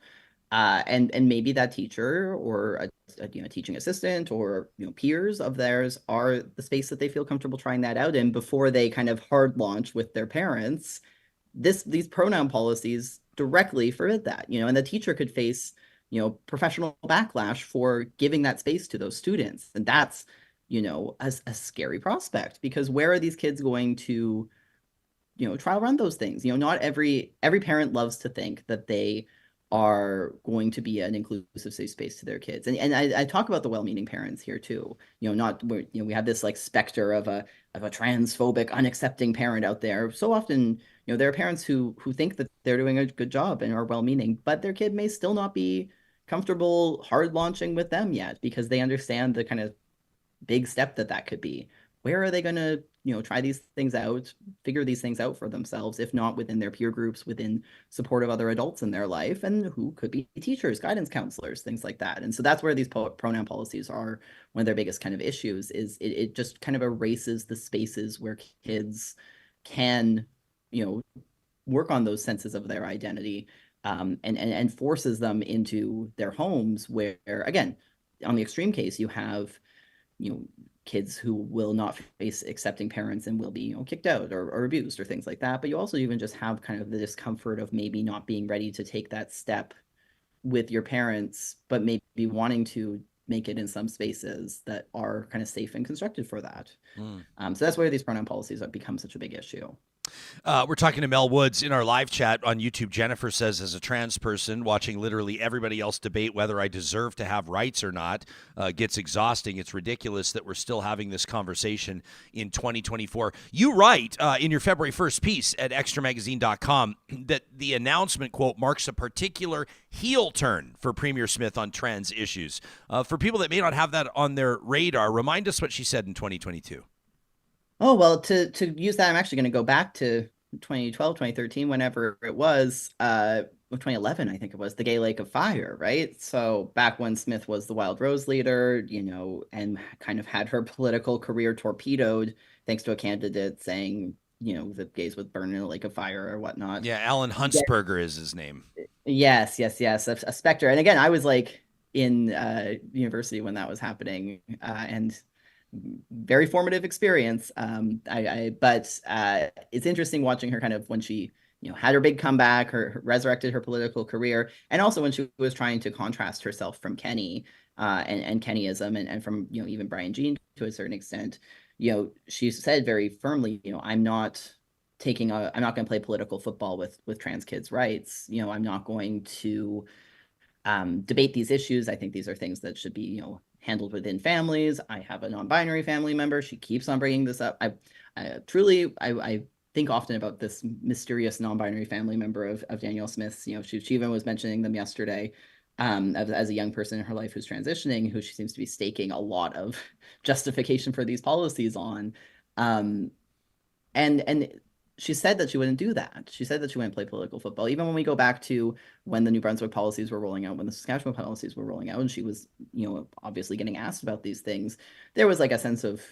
And maybe that teacher or a teaching assistant or peers of theirs are the space that they feel comfortable trying that out in before they kind of hard launch with their parents. These pronoun policies directly forbid that, and the teacher could face professional backlash for giving that space to those students, and that's a scary prospect, because where are these kids going to trial run those things? Not every parent loves to think that they are going to be an inclusive safe space to their kids. And I talk about the well-meaning parents here too. Not where, we have this like specter of a transphobic, unaccepting parent out there. So often, there are parents who think that they're doing a good job and are well-meaning, but their kid may still not be comfortable hard launching with them yet, because they understand the kind of big step that could be. Where are they going to try these things out, figure these things out for themselves, if not within their peer groups, within support of other adults in their life, and who could be teachers, guidance counselors, things like that. And so that's where these pronoun policies are one of their biggest kind of issues, is it just kind of erases the spaces where kids can, work on those senses of their identity, and forces them into their homes where, again, on the extreme case, you have, kids who will not face accepting parents and will be, kicked out or abused or things like that. But you also even just have kind of the discomfort of maybe not being ready to take that step with your parents, but maybe wanting to make it in some spaces that are kind of safe and constructed for that. So that's where these pronoun policies have become such a big issue. We're talking to Mel Woods in our live chat on YouTube. Jennifer says, as a trans person, watching literally everybody else debate whether I deserve to have rights or not gets exhausting. It's ridiculous that we're still having this conversation in 2024. You write in your February 1st piece at xtramagazine.com that the announcement, quote, marks a particular heel turn for Premier Smith on trans issues. For people that may not have that on their radar, remind us what she said in 2022. Oh, well, to use that, I'm actually going to go back to 2012, 2013, whenever it was, 2011, I think it was, the Gay Lake of Fire, right? So back when Smith was the Wild Rose leader, and kind of had her political career torpedoed thanks to a candidate saying, that gays would burn in a lake of fire or whatnot. Yeah, Alan Huntsberger is his name. Yes, a specter. And again, I was like in university when that was happening, and very formative experience. But it's interesting watching her kind of when she, had her big comeback, her resurrected her political career, and also when she was trying to contrast herself from Kenny and Kennyism and from, even Brian Jean to a certain extent. She said very firmly, I'm not going to play political football with trans kids' rights. I'm not going to debate these issues. I think these are things that should be, handled within families. I have a non-binary family member. She keeps on bringing this up. I think often about this mysterious non-binary family member of Danielle Smith's. She even was mentioning them yesterday as a young person in her life who's transitioning, who she seems to be staking a lot of justification for these policies on. And she said that she wouldn't do that. She said that she wouldn't play political football. Even when we go back to when the New Brunswick policies were rolling out, when the Saskatchewan policies were rolling out, and she was, obviously getting asked about these things, there was like a sense of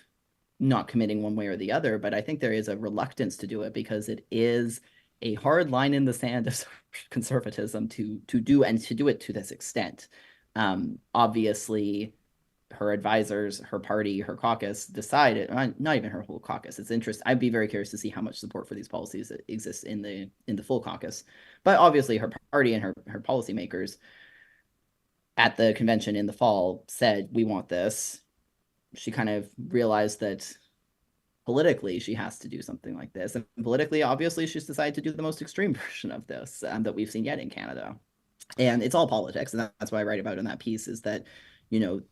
not committing one way or the other. But I think there is a reluctance to do it because it is a hard line in the sand of conservatism to do it to this extent. Obviously, her advisors, her party, her caucus decided, not even her whole caucus. It's interesting. I'd be very curious to see how much support for these policies exists in the full caucus. But obviously her party and her policymakers at the convention in the fall said, we want this. She kind of realized that politically she has to do something like this. And politically, obviously, she's decided to do the most extreme version of this that we've seen yet in Canada. And it's all politics. And that's what I write about in that piece is that,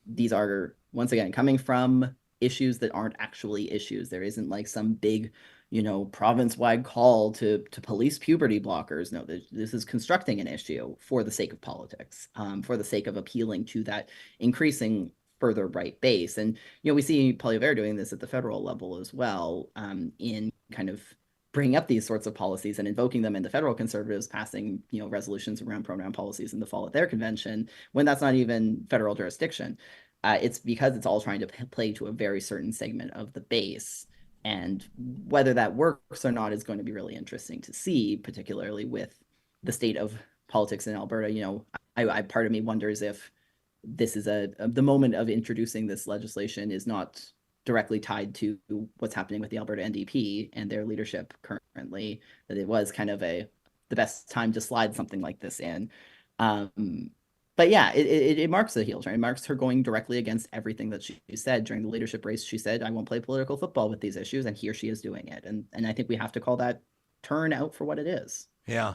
these are, once again, coming from issues that aren't actually issues. There isn't like some big, province-wide call to police puberty blockers. No, this is constructing an issue for the sake of politics, for the sake of appealing to that increasing further right base. And, we see Poilievre doing this at the federal level as well, in kind of bringing up these sorts of policies and invoking them, and the federal Conservatives passing, resolutions around pronoun policies in the fall at their convention, when that's not even federal jurisdiction. It's because it's all trying to play to a very certain segment of the base. And whether that works or not is going to be really interesting to see, particularly with the state of politics in Alberta. I part of me wonders if this is the moment of introducing this legislation is not directly tied to what's happening with the Alberta NDP and their leadership currently, that it was kind of the best time to slide something like this in. But yeah, it marks a heel turn. It marks her going directly against everything that she said during the leadership race. She said, I won't play political football with these issues, and here she is doing it. And I think we have to call that turn out for what it is. Yeah.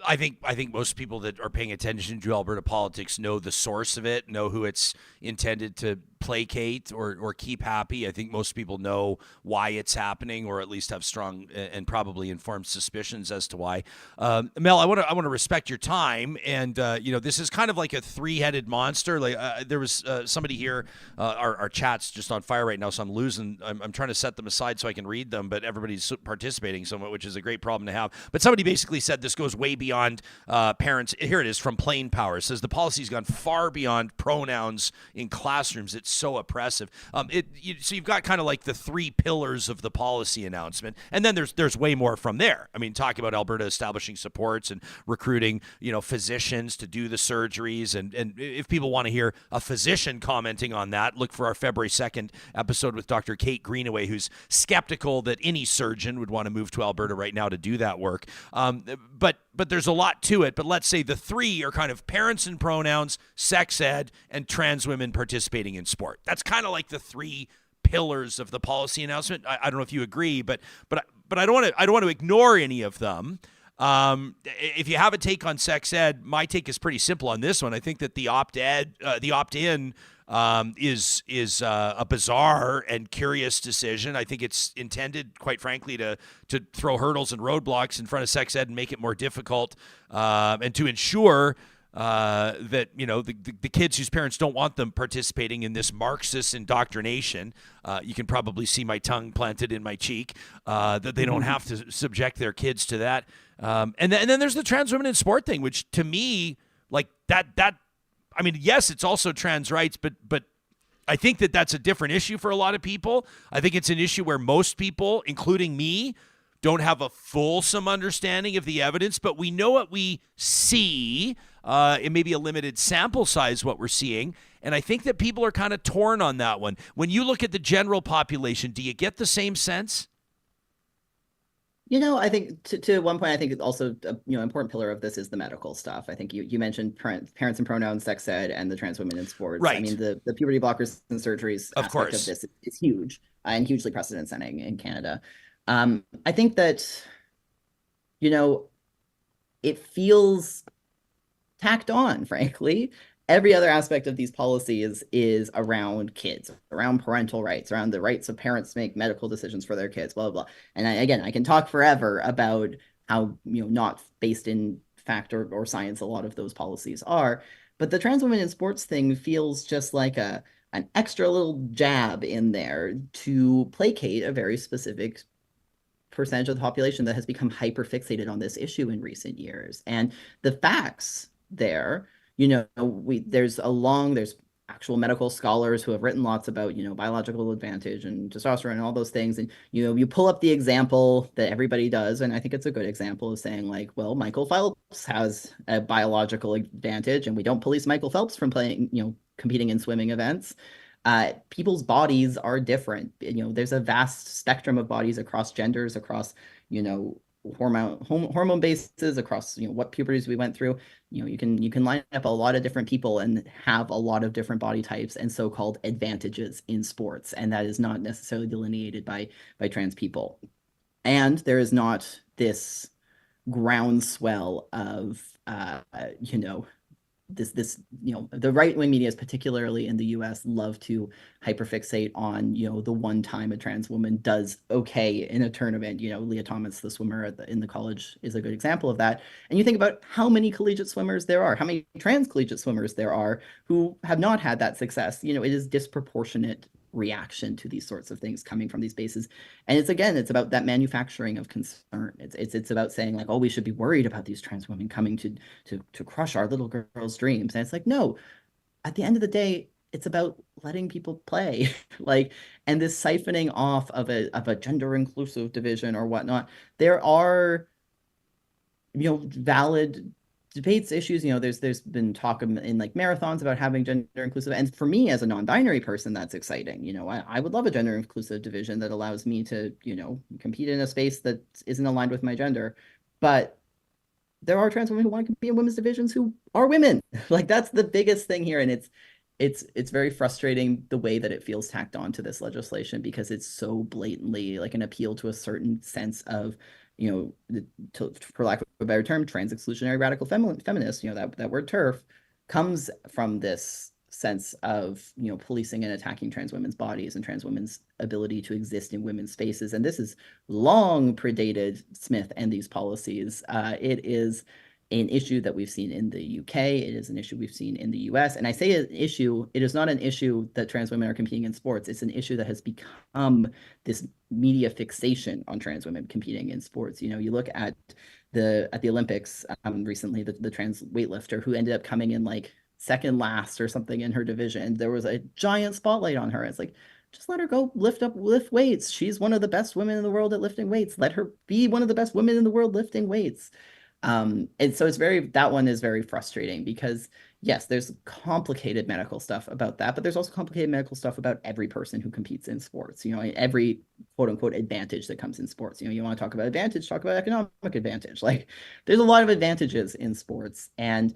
I think most people that are paying attention to Alberta politics know the source of it, know who it's intended to placate or keep happy. I think most people know why it's happening, or at least have strong and probably informed suspicions as to why. Mel, I want to respect your time, and this is kind of like a three-headed monster. Like there was somebody here. Our chat's just on fire right now, so I'm trying to set them aside so I can read them, but everybody's participating somewhat, which is a great problem to have. But somebody basically said this goes way beyond parents. Here it is from Plain Power. It says the policy's gone far beyond pronouns in classrooms. It's so oppressive. So you've got kind of like the three pillars of the policy announcement, and then there's way more from there. I mean, talk about Alberta establishing supports and recruiting, physicians to do the surgeries, and if people want to hear a physician commenting on that, look for our February 2nd episode with Dr. Kate Greenaway, who's skeptical that any surgeon would want to move to Alberta right now to do that work. But there's a lot to it. But let's say the three are kind of parents and pronouns, sex ed, and trans women participating in sport. That's kind of like the three pillars of the policy announcement. I don't know if you agree, but I don't want to ignore any of them. If you have a take on sex ed, my take is pretty simple on this one. I think that the opt-in is a bizarre and curious decision. I think it's intended, quite frankly, to throw hurdles and roadblocks in front of sex ed and make it more difficult, and to ensure that the kids whose parents don't want them participating in this Marxist indoctrination. You can probably see my tongue planted in my cheek. That they don't have to subject their kids to that. And then there's the trans women in sport thing, which to me, like that. I mean, yes, it's also trans rights, but I think that that's a different issue for a lot of people. I think it's an issue where most people, including me, don't have a fulsome understanding of the evidence, but we know what we see. it may be a limited sample size what we're seeing. And I think that people are kind of torn on that one. When you look at the general population, do you get the same sense? I think to one point, I think also important pillar of this is the medical stuff. I think you mentioned parents and pronouns, sex ed, and the trans women in sports. Right. I mean, the puberty blockers and surgeries of aspect course of this is huge and hugely precedent setting in Canada. I think that it feels tacked on, frankly. Every other aspect of these policies is around kids, around parental rights, around the rights of parents to make medical decisions for their kids, blah, blah, blah. And I can talk forever about how, not based in fact or science a lot of those policies are. But the trans women in sports thing feels just like an extra little jab in there to placate a very specific percentage of the population that has become hyper fixated on this issue in recent years. And the facts there, there's actual medical scholars who have written lots about, biological advantage and testosterone and all those things. And, you pull up the example that everybody does. And I think it's a good example of saying like, well, Michael Phelps has a biological advantage and we don't police Michael Phelps from competing in swimming events. People's bodies are different. There's a vast spectrum of bodies across genders, across, hormone bases, across what puberties we went through. You can line up a lot of different people and have a lot of different body types and so-called advantages in sports, and that is not necessarily delineated by trans people. And there is not this groundswell of this the right-wing media, particularly in the US, love to hyperfixate on the one time a trans woman does okay in a tournament. Leah Thomas, the swimmer in the college, is a good example of that. And you think about how many collegiate swimmers there are, how many trans collegiate swimmers there are who have not had that success. It is disproportionate reaction to these sorts of things coming from these bases. And it's about that manufacturing of concern. It's about saying like, oh, we should be worried about these trans women coming to crush our little girls' dreams. And it's like, no, at the end of the day, it's about letting people play. And this siphoning off of a gender inclusive division or whatnot. There are valid debates, issues. There's been talk in like marathons about having gender inclusive, and for me as a non-binary person, that's exciting. I would love a gender inclusive division that allows me to compete in a space that isn't aligned with my gender. But there are trans women who want to compete in women's divisions who are women. That's the biggest thing here, and it's very frustrating the way that it feels tacked on to this legislation, because it's so blatantly like an appeal to a certain sense of for lack of a better term, trans exclusionary radical feminists. That word TERF comes from this sense of policing and attacking trans women's bodies and trans women's ability to exist in women's spaces. And this is long predated Smith and these policies. It is an issue that we've seen in the UK. It is an issue we've seen in the US. And I say an issue, it is not an issue that trans women are competing in sports. It's an issue that has become this media fixation on trans women competing in sports. You look at the Olympics recently, the trans weightlifter who ended up coming in like second last or something in her division. There was a giant spotlight on her. It's like, just let her go lift weights. She's one of the best women in the world at lifting weights. Let her be one of the best women in the world lifting weights. And so that one is very frustrating, because yes, there's complicated medical stuff about that, but there's also complicated medical stuff about every person who competes in sports, every quote unquote advantage that comes in sports. You want to talk about advantage, talk about economic advantage. There's a lot of advantages in sports. And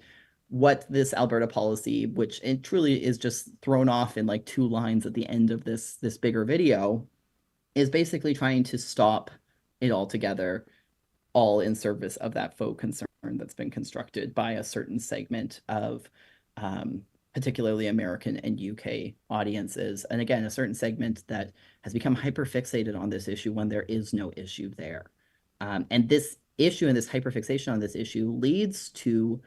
what this Alberta policy, which it truly is just thrown off in like 2 lines at the end of this bigger video, is basically trying to stop it altogether, all in service of that faux concern that's been constructed by a certain segment of particularly American and UK audiences. And again, a certain segment that has become hyperfixated on this issue when there is no issue there. And this issue and this hyperfixation on this issue leads to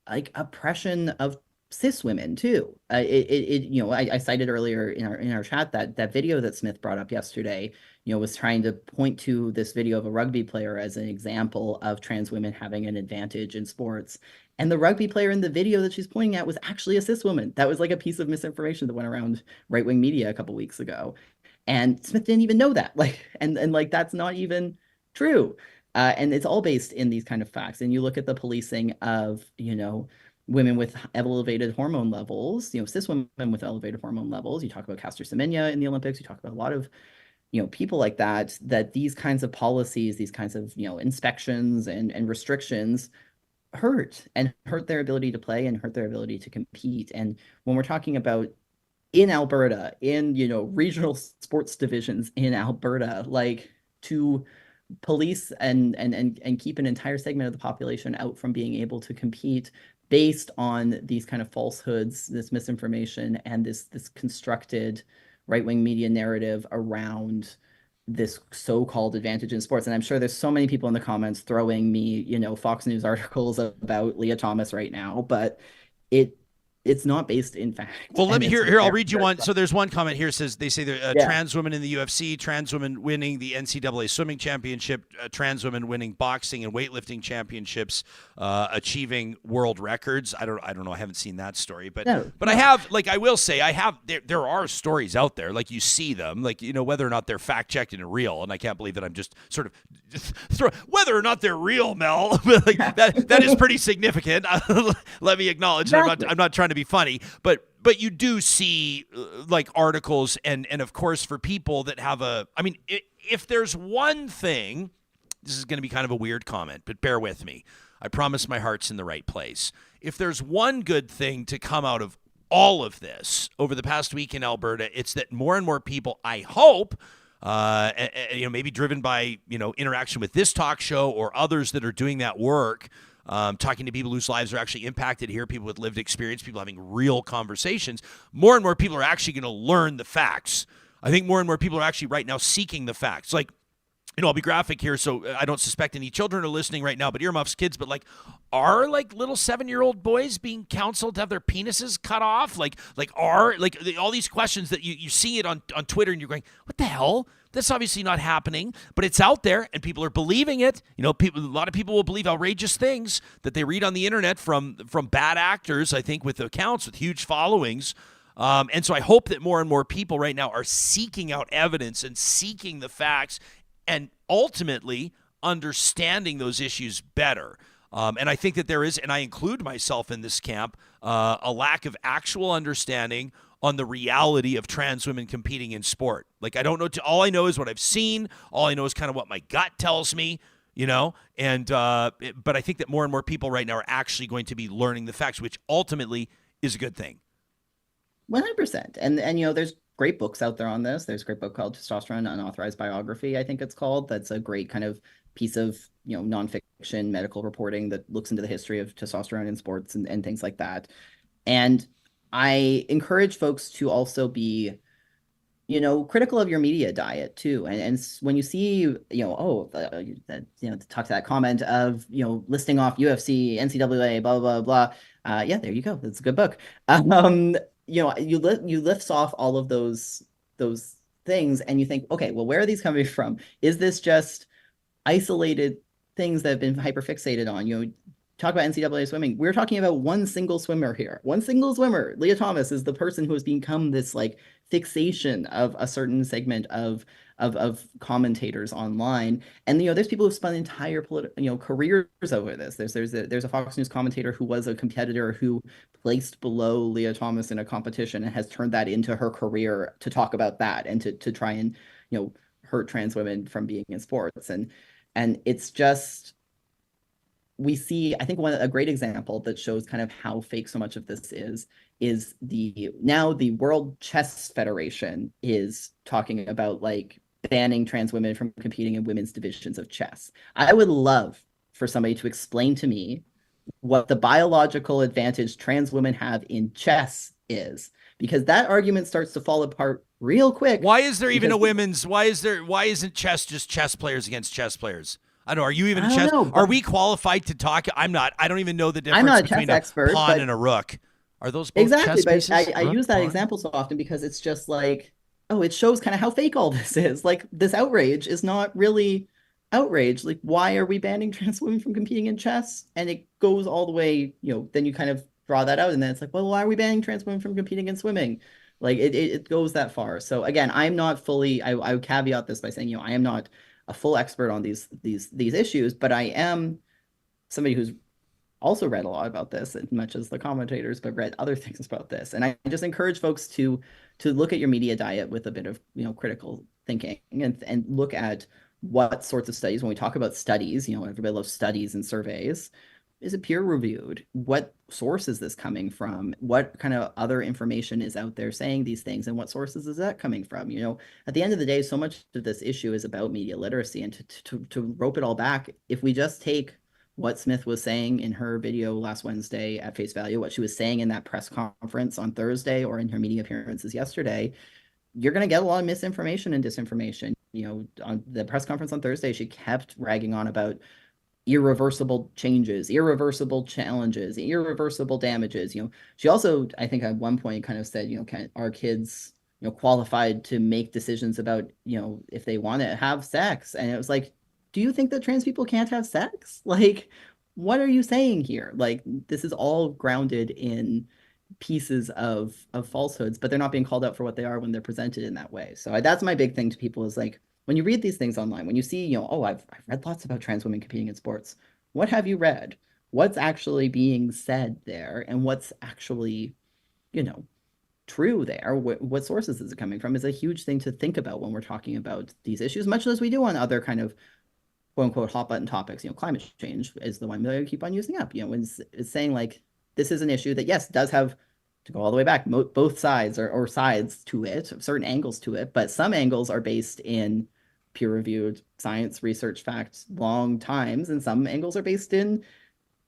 like oppression of cis women too. I cited earlier in our chat that video that Smith brought up yesterday, was trying to point to this video of a rugby player as an example of trans women having an advantage in sports. And the rugby player in the video that she's pointing at was actually a cis woman. That was like a piece of misinformation that went around right-wing media a couple weeks ago. And Smith didn't even know that. And that's not even true. And it's all based in these kind of facts. And you look at the policing of, women with elevated hormone levels, cis women with elevated hormone levels. You talk about Caster Semenya in the Olympics. You talk about a lot of, people like that these kinds of policies, these kinds of, inspections and restrictions hurt their ability to play and hurt their ability to compete. And when we're talking about in Alberta, in, regional sports divisions in Alberta, like to police and keep an entire segment of the population out from being able to compete based on these kind of falsehoods, this misinformation, and this constructed right-wing media narrative around this so-called advantage in sports. And I'm sure there's so many people in the comments throwing me, Fox News articles about Leah Thomas right now, but it's not based in fact. Well, let me here. I'll read you one. So there's one comment here says they say trans women in the UFC, trans women winning the NCAA swimming championship, trans women winning boxing and weightlifting championships, achieving world records. I don't know. I haven't seen that story, but I have. Like I will say, I have. There are stories out there. Like you see them. Like whether or not they're fact checked and real. And I can't believe that I'm just sort of whether or not they're real, Mel. Like that is pretty significant. Let me acknowledge. Exactly. I'm not trying to be funny, but you do see like articles and of course for people that have if there's one thing, this is going to be kind of a weird comment, but bear with me. I promise my heart's in the right place. If there's one good thing to come out of all of this over the past week in Alberta, it's that more and more people, I hope, maybe driven by, interaction with this talk show or others that are doing that work, talking to people whose lives are actually impacted here, people with lived experience, people having real conversations. More and more people are actually going to learn the facts. I think more and more people are actually right now seeking the facts. Like, I'll be graphic here, so I don't suspect any children are listening right now, but earmuffs, kids, but are little 7-year-old boys being counseled to have their penises cut off? All these questions that you see it on Twitter and you're going, what the hell? That's obviously not happening, but it's out there and people are believing it. A lot of people will believe outrageous things that they read on the internet from bad actors, I think, with accounts with huge followings. And so I hope that more and more people right now are seeking out evidence and seeking the facts and ultimately understanding those issues better. And I think that there is, and I include myself in this camp, a lack of actual understanding on the reality of trans women competing in sport. Like, I don't know. All I know is what I've seen. All I know is kind of what my gut tells me, but I think that more and more people right now are actually going to be learning the facts, which ultimately is a good thing. 100%. And there's great books out there on this. There's a great book called Testosterone Unauthorized Biography, I think it's called. That's a great kind of piece of, nonfiction medical reporting that looks into the history of testosterone in sports and things like that. And I encourage folks to also be, critical of your media diet too. And when you see, talk to that comment of, listing off UFC, NCAA, blah, blah, blah. Yeah, there you go. That's a good book. You lift off all of those things and you think, okay, well, where are these coming from? Is this just isolated things that have been hyperfixated on? Talk about NCAA swimming. We're talking about one single swimmer here. One single swimmer. Leah Thomas is the person who has become this fixation of a certain segment of commentators online. And there's people who've spent entire careers over this. There's a Fox News commentator who was a competitor who placed below Leah Thomas in a competition and has turned that into her career to talk about that and to try and hurt trans women from being in sports. And it's just, we see, I think a great example that shows kind of how fake so much of this is the World Chess Federation is talking about banning trans women from competing in women's divisions of chess. I would love for somebody to explain to me what the biological advantage trans women have in chess is, because that argument starts to fall apart real quick. Why is there even why isn't chess just chess players against chess players? I don't know. Are you even a chess? Are we qualified to talk? I'm not. I don't even know the difference between a pawn and a rook. Are those both exactly? Chess but pieces? I use that example so often because it's just it shows kind of how fake all this is. This outrage is not really outrage. Why are we banning trans women from competing in chess? And it goes all the way. Then you kind of draw that out, and then it's well, why are we banning trans women from competing in swimming? It goes that far. So again, I'm not fully. I would caveat this by saying I am not a full expert on these issues, but I am somebody who's also read a lot about this, as much as the commentators, but read other things about this. And I just encourage folks to look at your media diet with a bit of critical thinking, and look at what sorts of studies. When we talk about studies, everybody loves studies and surveys. Is it peer reviewed? What source is this coming from? What kind of other information is out there saying these things, and what sources is that coming from? At the end of the day, so much of this issue is about media literacy, and to rope it all back, if we just take what Smith was saying in her video last Wednesday at face value, what she was saying in that press conference on Thursday, or in her media appearances yesterday, you're going to get a lot of misinformation and disinformation. On the press conference on Thursday, she kept ragging on about irreversible changes, irreversible challenges, irreversible damages. She also, I think at one point kind of said, are kids, qualified to make decisions about, if they want to have sex? And it was like, do you think that trans people can't have sex? Like, what are you saying here? Like, this is all grounded in pieces of falsehoods, but they're not being called out for what they are when they're presented in that way. So that's my big thing to people, is like, when you read these things online, when you see, oh, I've read lots about trans women competing in sports. What have you read? What's actually being said there, and what's actually, true there? What sources is it coming from? Is a huge thing to think about when we're talking about these issues, much as we do on other kind of quote unquote hot button topics. Climate change is the one that I keep on using up. When it's saying like, this is an issue that, yes, does have, to go all the way back, both sides or sides to it, certain angles to it, but some angles are based in peer-reviewed science, research, facts, long times, and some angles are based in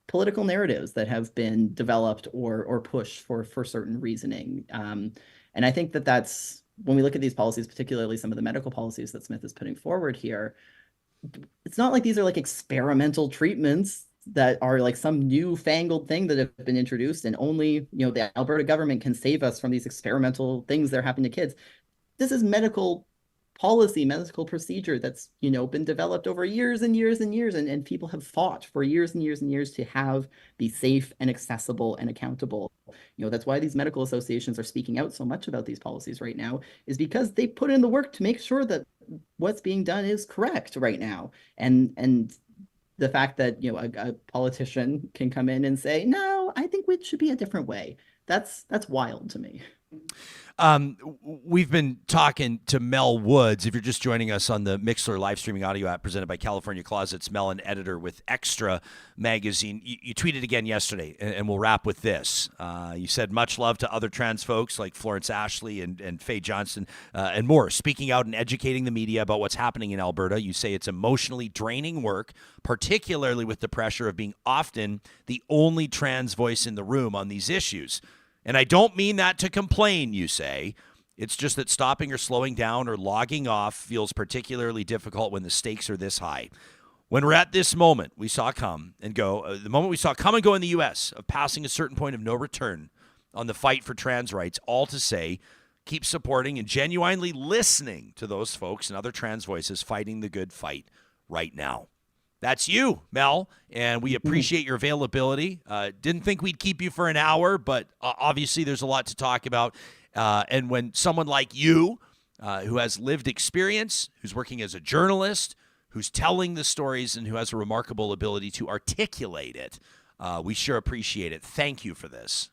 political narratives that have been developed or pushed for certain reasoning. And I think that's, when we look at these policies, particularly some of the medical policies that Smith is putting forward here, it's not like these are like experimental treatments that are like some newfangled thing that have been introduced, and only, the Alberta government can save us from these experimental things that are happening to kids. This is medical policy, medical procedure that's, been developed over years and years and years, and people have fought for years and years and years to be safe and accessible and accountable. That's why these medical associations are speaking out so much about these policies right now, is because they put in the work to make sure that what's being done is correct right now. And the fact that, a politician can come in and say, no, I think it should be a different way. That's wild to me. We've been talking to Mel Woods. If you're just joining us on the Mixlr live streaming audio app presented by California Closets, Mel, an editor with Xtra Magazine. You tweeted again yesterday, and we'll wrap with this. You said, much love to other trans folks like Florence Ashley and Faye Johnston and more, speaking out and educating the media about what's happening in Alberta. You say it's emotionally draining work, particularly with the pressure of being often the only trans voice in the room on these issues. And I don't mean that to complain, you say. It's just that stopping or slowing down or logging off feels particularly difficult when the stakes are this high. When we're at this moment we saw come and go, the moment we saw come and go in the U.S. of passing a certain point of no return on the fight for trans rights, all to say, keep supporting and genuinely listening to those folks and other trans voices fighting the good fight right now. That's you, Mel, and we appreciate your availability. Didn't think we'd keep you for an hour, but obviously there's a lot to talk about. And when someone like you, who has lived experience, who's working as a journalist, who's telling the stories, and who has a remarkable ability to articulate it, we sure appreciate it. Thank you for this.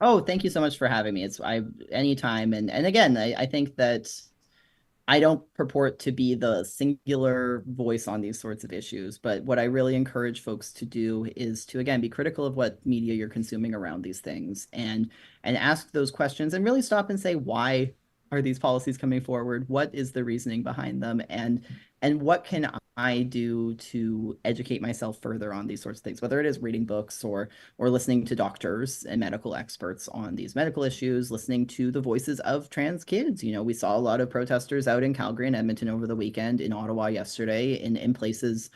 Oh, thank you so much for having me. Anytime. And again, I think that I don't purport to be the singular voice on these sorts of issues, but what I really encourage folks to do is to, again, be critical of what media you're consuming around these things, and ask those questions, and really stop and say, why are these policies coming forward? What is the reasoning behind them? And what can I do to educate myself further on these sorts of things, whether it is reading books or listening to doctors and medical experts on these medical issues, listening to the voices of trans kids. We saw a lot of protesters out in Calgary and Edmonton over the weekend, in Ottawa yesterday, in places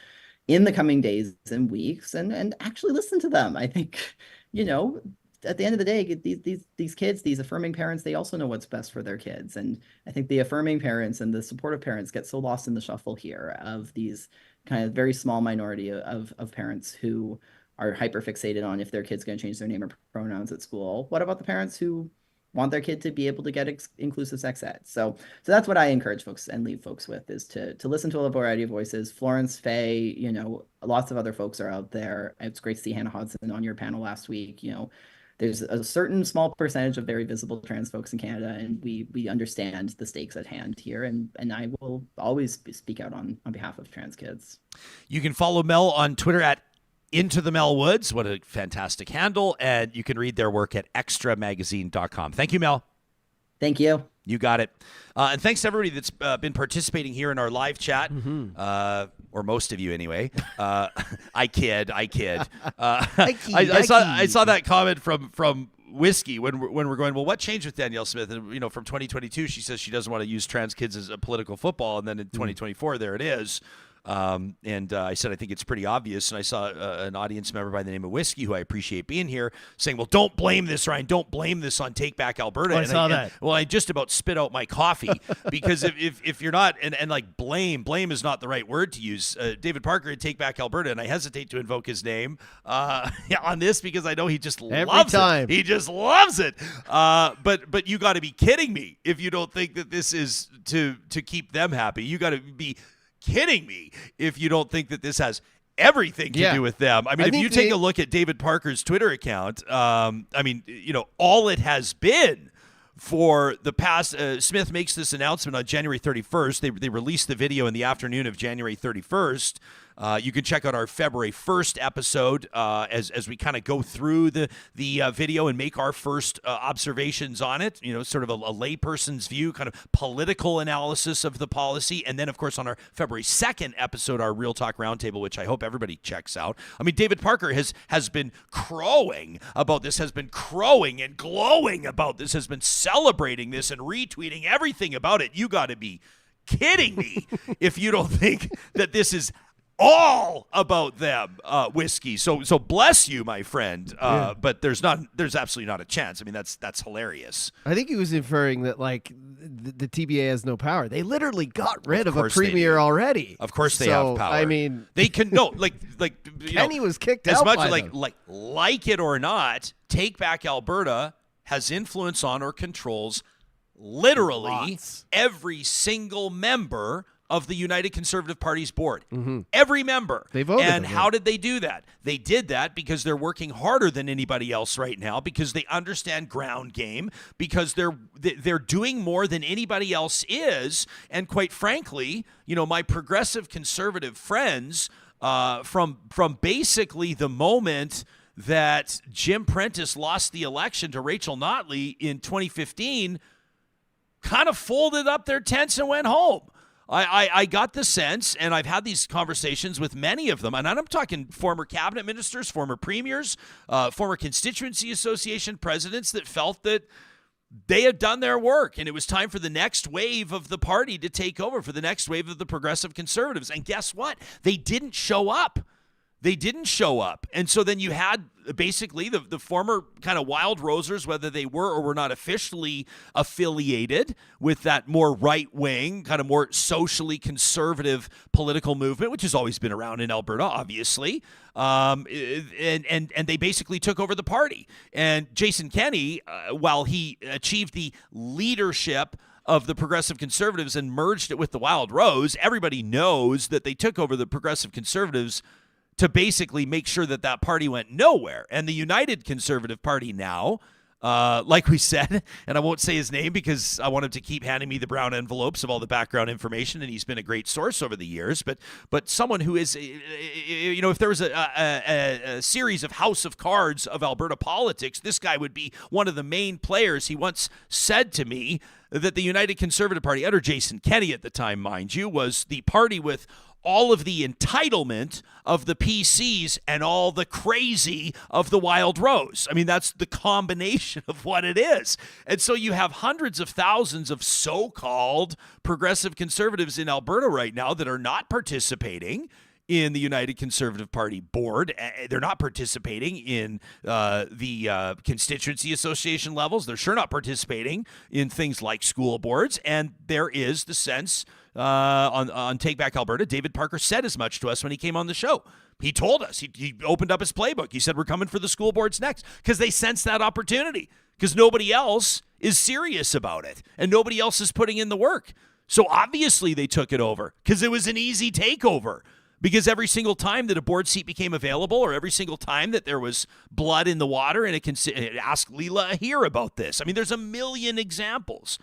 in the coming days and weeks, and actually listen to them. I think, at the end of the day, these kids, these affirming parents, they also know what's best for their kids. And I think the affirming parents and the supportive parents get so lost in the shuffle here of these kind of very small minority of parents who are hyper fixated on if their kid's going to change their name or pronouns at school. What about the parents who want their kid to be able to get inclusive sex ed. So that's what I encourage folks and leave folks with, is to listen to a variety of voices. Florence, Faye, lots of other folks are out there. It's great to see Hannah Hodson on your panel last week. There's a certain small percentage of very visible trans folks in Canada, and we understand the stakes at hand here. And I will always speak out on behalf of trans kids. You can follow Mel on Twitter at Into the Mel Woods. What a fantastic handle. And you can read their work at xtramagazine.com. Thank you, Mel. Thank you. You got it. And thanks to everybody that's been participating here in our live chat, or most of you anyway. I kid. I saw that comment from Whiskey when we're going, well, what changed with Danielle Smith? And from 2022, she says she doesn't want to use trans kids as a political football, and then in 2024, there it is. And I said, I think it's pretty obvious. And I saw an audience member by the name of Whiskey, who I appreciate being here, saying, well, don't blame this, Ryan. Don't blame this on Take Back Alberta. I saw that. I just about spit out my coffee because if you're not, and like blame is not the right word to use. David Parker at Take Back Alberta, and I hesitate to invoke his name on this because I know he just loves it. He just loves it. But you got to be kidding me if you don't think that this is to keep them happy. You got to be kidding me if you don't think that this has everything to do with them. I mean, if you take a look at David Parker's Twitter account, all it has been for the past, Smith makes this announcement on January 31st. They released the video in the afternoon of January 31st. You can check out our February 1st episode as we kind of go through the video and make our first observations on it, sort of a layperson's view, kind of political analysis of the policy. And then, of course, on our February 2nd episode, our Real Talk Roundtable, which I hope everybody checks out. I mean, David Parker has been crowing about this, has been crowing and glowing about this, has been celebrating this and retweeting everything about it. You got to be kidding me if you don't think that this is all about them, Whiskey. So bless you, my friend. But there's absolutely not a chance. I mean, that's hilarious. I think he was inferring that the TBA has no power. They literally got rid of a premier already. Of course they have power. I mean, they can Kenny was kicked as out much by like it or not. Take Back Alberta has influence on or controls literally every single member of the United Conservative Party's board. Every member. They voted. And how did they do that? They did that because they're working harder than anybody else right now, because they understand ground game, because they're doing more than anybody else is. And quite frankly, my progressive conservative friends, from basically the moment that Jim Prentice lost the election to Rachel Notley in 2015, kind of folded up their tents and went home. I got the sense, and I've had these conversations with many of them, and I'm talking former cabinet ministers, former premiers, former constituency association presidents that felt that they had done their work, and it was time for the next wave of the party to take over, for the next wave of the progressive conservatives. And guess what? They didn't show up. And so then you had basically the former kind of Wild Rosers, whether they were or were not officially affiliated with that more right-wing, kind of more socially conservative political movement, which has always been around in Alberta, obviously. And they basically took over the party. And Jason Kenney, while he achieved the leadership of the Progressive Conservatives and merged it with the Wild Rose, everybody knows that they took over the Progressive Conservatives to basically make sure that party went nowhere. And the United Conservative Party now, like we said, and I won't say his name because I want him to keep handing me the brown envelopes of all the background information, and he's been a great source over the years, but someone who is, if there was a series of House of Cards of Alberta politics, this guy would be one of the main players. He once said to me that the United Conservative Party, under Jason Kenney at the time, mind you, was the party with all of the entitlement of the PCs and all the crazy of the Wild Rose. I mean, that's the combination of what it is. And so you have hundreds of thousands of so-called progressive conservatives in Alberta right now that are not participating in the United Conservative Party board. They're not participating in the constituency association levels. They're sure not participating in things like school boards. And there is the sense on Take Back Alberta, David Parker said as much to us when he came on the show. He told us, he opened up his playbook. He said, we're coming for the school boards next, because they sense that opportunity, because nobody else is serious about it, and nobody else is putting in the work. So obviously they took it over because it was an easy takeover. Because every single time that a board seat became available, or every single time that there was blood in the water, and ask Leela here about this. I mean, there's a million examples.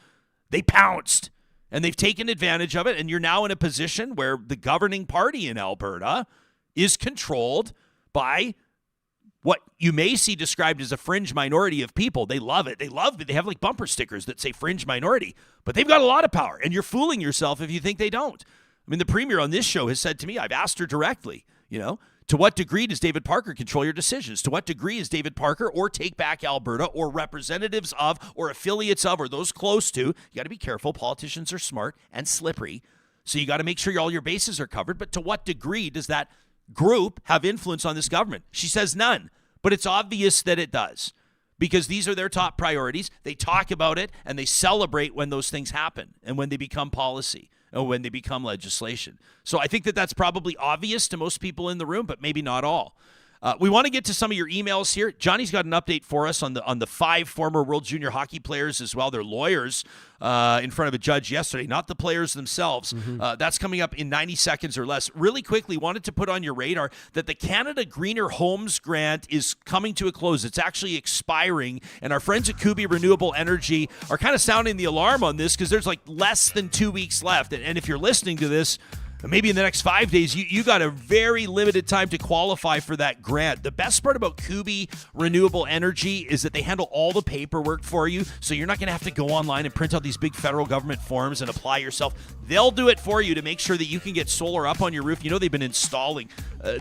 They pounced, and they've taken advantage of it, and you're now in a position where the governing party in Alberta is controlled by what you may see described as a fringe minority of people. They love it. They have like bumper stickers that say fringe minority, but they've got a lot of power, and you're fooling yourself if you think they don't. I mean, the premier on this show has said to me, I've asked her directly, to what degree does David Parker control your decisions? To what degree is David Parker or Take Back Alberta or representatives of or affiliates of or those close to? You got to be careful. Politicians are smart and slippery. So you got to make sure all your bases are covered. But to what degree does that group have influence on this government? She says none. But it's obvious that it does, because these are their top priorities. They talk about it and they celebrate when those things happen and when they become policy. Or when they become legislation. So I think that that's probably obvious to most people in the room, but maybe not all. We want to get to some of your emails here. Johnny's got an update for us on the 5 former World Junior Hockey players as well. Their lawyers in front of a judge yesterday, not the players themselves. That's coming up in 90 seconds or less. Really quickly, wanted to put on your radar that the Canada Greener Homes Grant is coming to a close. It's actually expiring, and our friends at Covey Renewable Energy are kind of sounding the alarm on this because there's like less than 2 weeks left. And if you're listening to this, maybe in the next 5 days, you got a very limited time to qualify for that grant. The best part about Covey Renewable Energy is that they handle all the paperwork for you, so you're not going to have to go online and print out these big federal government forms and apply yourself. They'll do it for you to make sure that you can get solar up on your roof. They've been installing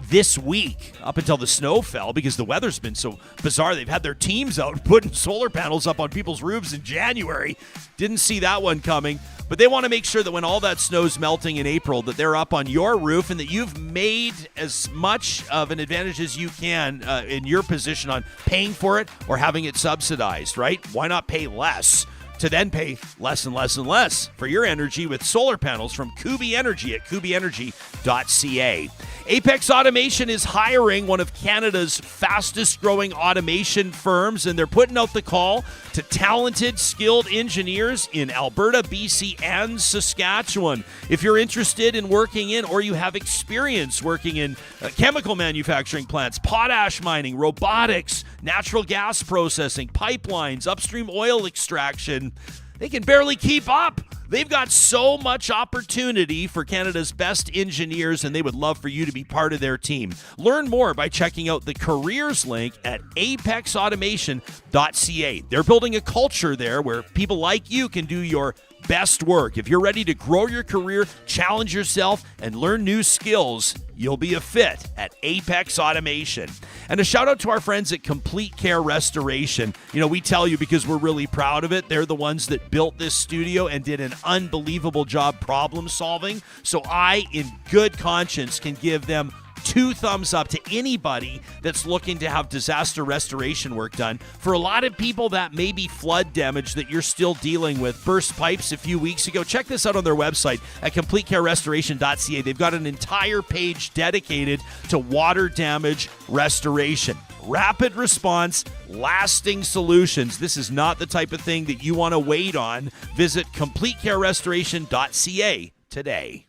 this week up until the snow fell because the weather's been so bizarre. They've had their teams out putting solar panels up on people's roofs in January. Didn't see that one coming. But they want to make sure that when all that snow's melting in April, that they're up on your roof and that you've made as much of an advantage as you can in your position on paying for it or having it subsidized, right? Why not pay less to then pay less and less and less for your energy with solar panels from Covey Energy at covienergy.ca. Apex Automation is hiring one of Canada's fastest growing automation firms, and they're putting out the call to talented, skilled engineers in Alberta, BC, and Saskatchewan. If you're interested in working in, or you have experience working in chemical manufacturing plants, potash mining, robotics, natural gas processing, pipelines, upstream oil extraction, they can barely keep up. They've got so much opportunity for Canada's best engineers, and they would love for you to be part of their team. Learn more by checking out the careers link at apexautomation.ca. They're building a culture there where people like you can do your best work. If you're ready to grow your career, challenge yourself, and learn new skills, you'll be a fit at Apex Automation. And a shout out to our friends at Complete Care Restoration. We tell you because we're really proud of it. They're the ones that built this studio and did an unbelievable job problem solving. So I, in good conscience, can give them 2 thumbs up to anybody that's looking to have disaster restoration work done. For a lot of people, that may be flood damage that you're still dealing with. Burst pipes a few weeks ago. Check this out on their website at completecarerestoration.ca. They've got an entire page dedicated to water damage restoration. Rapid response, lasting solutions. This is not the type of thing that you want to wait on. Visit completecarerestoration.ca today.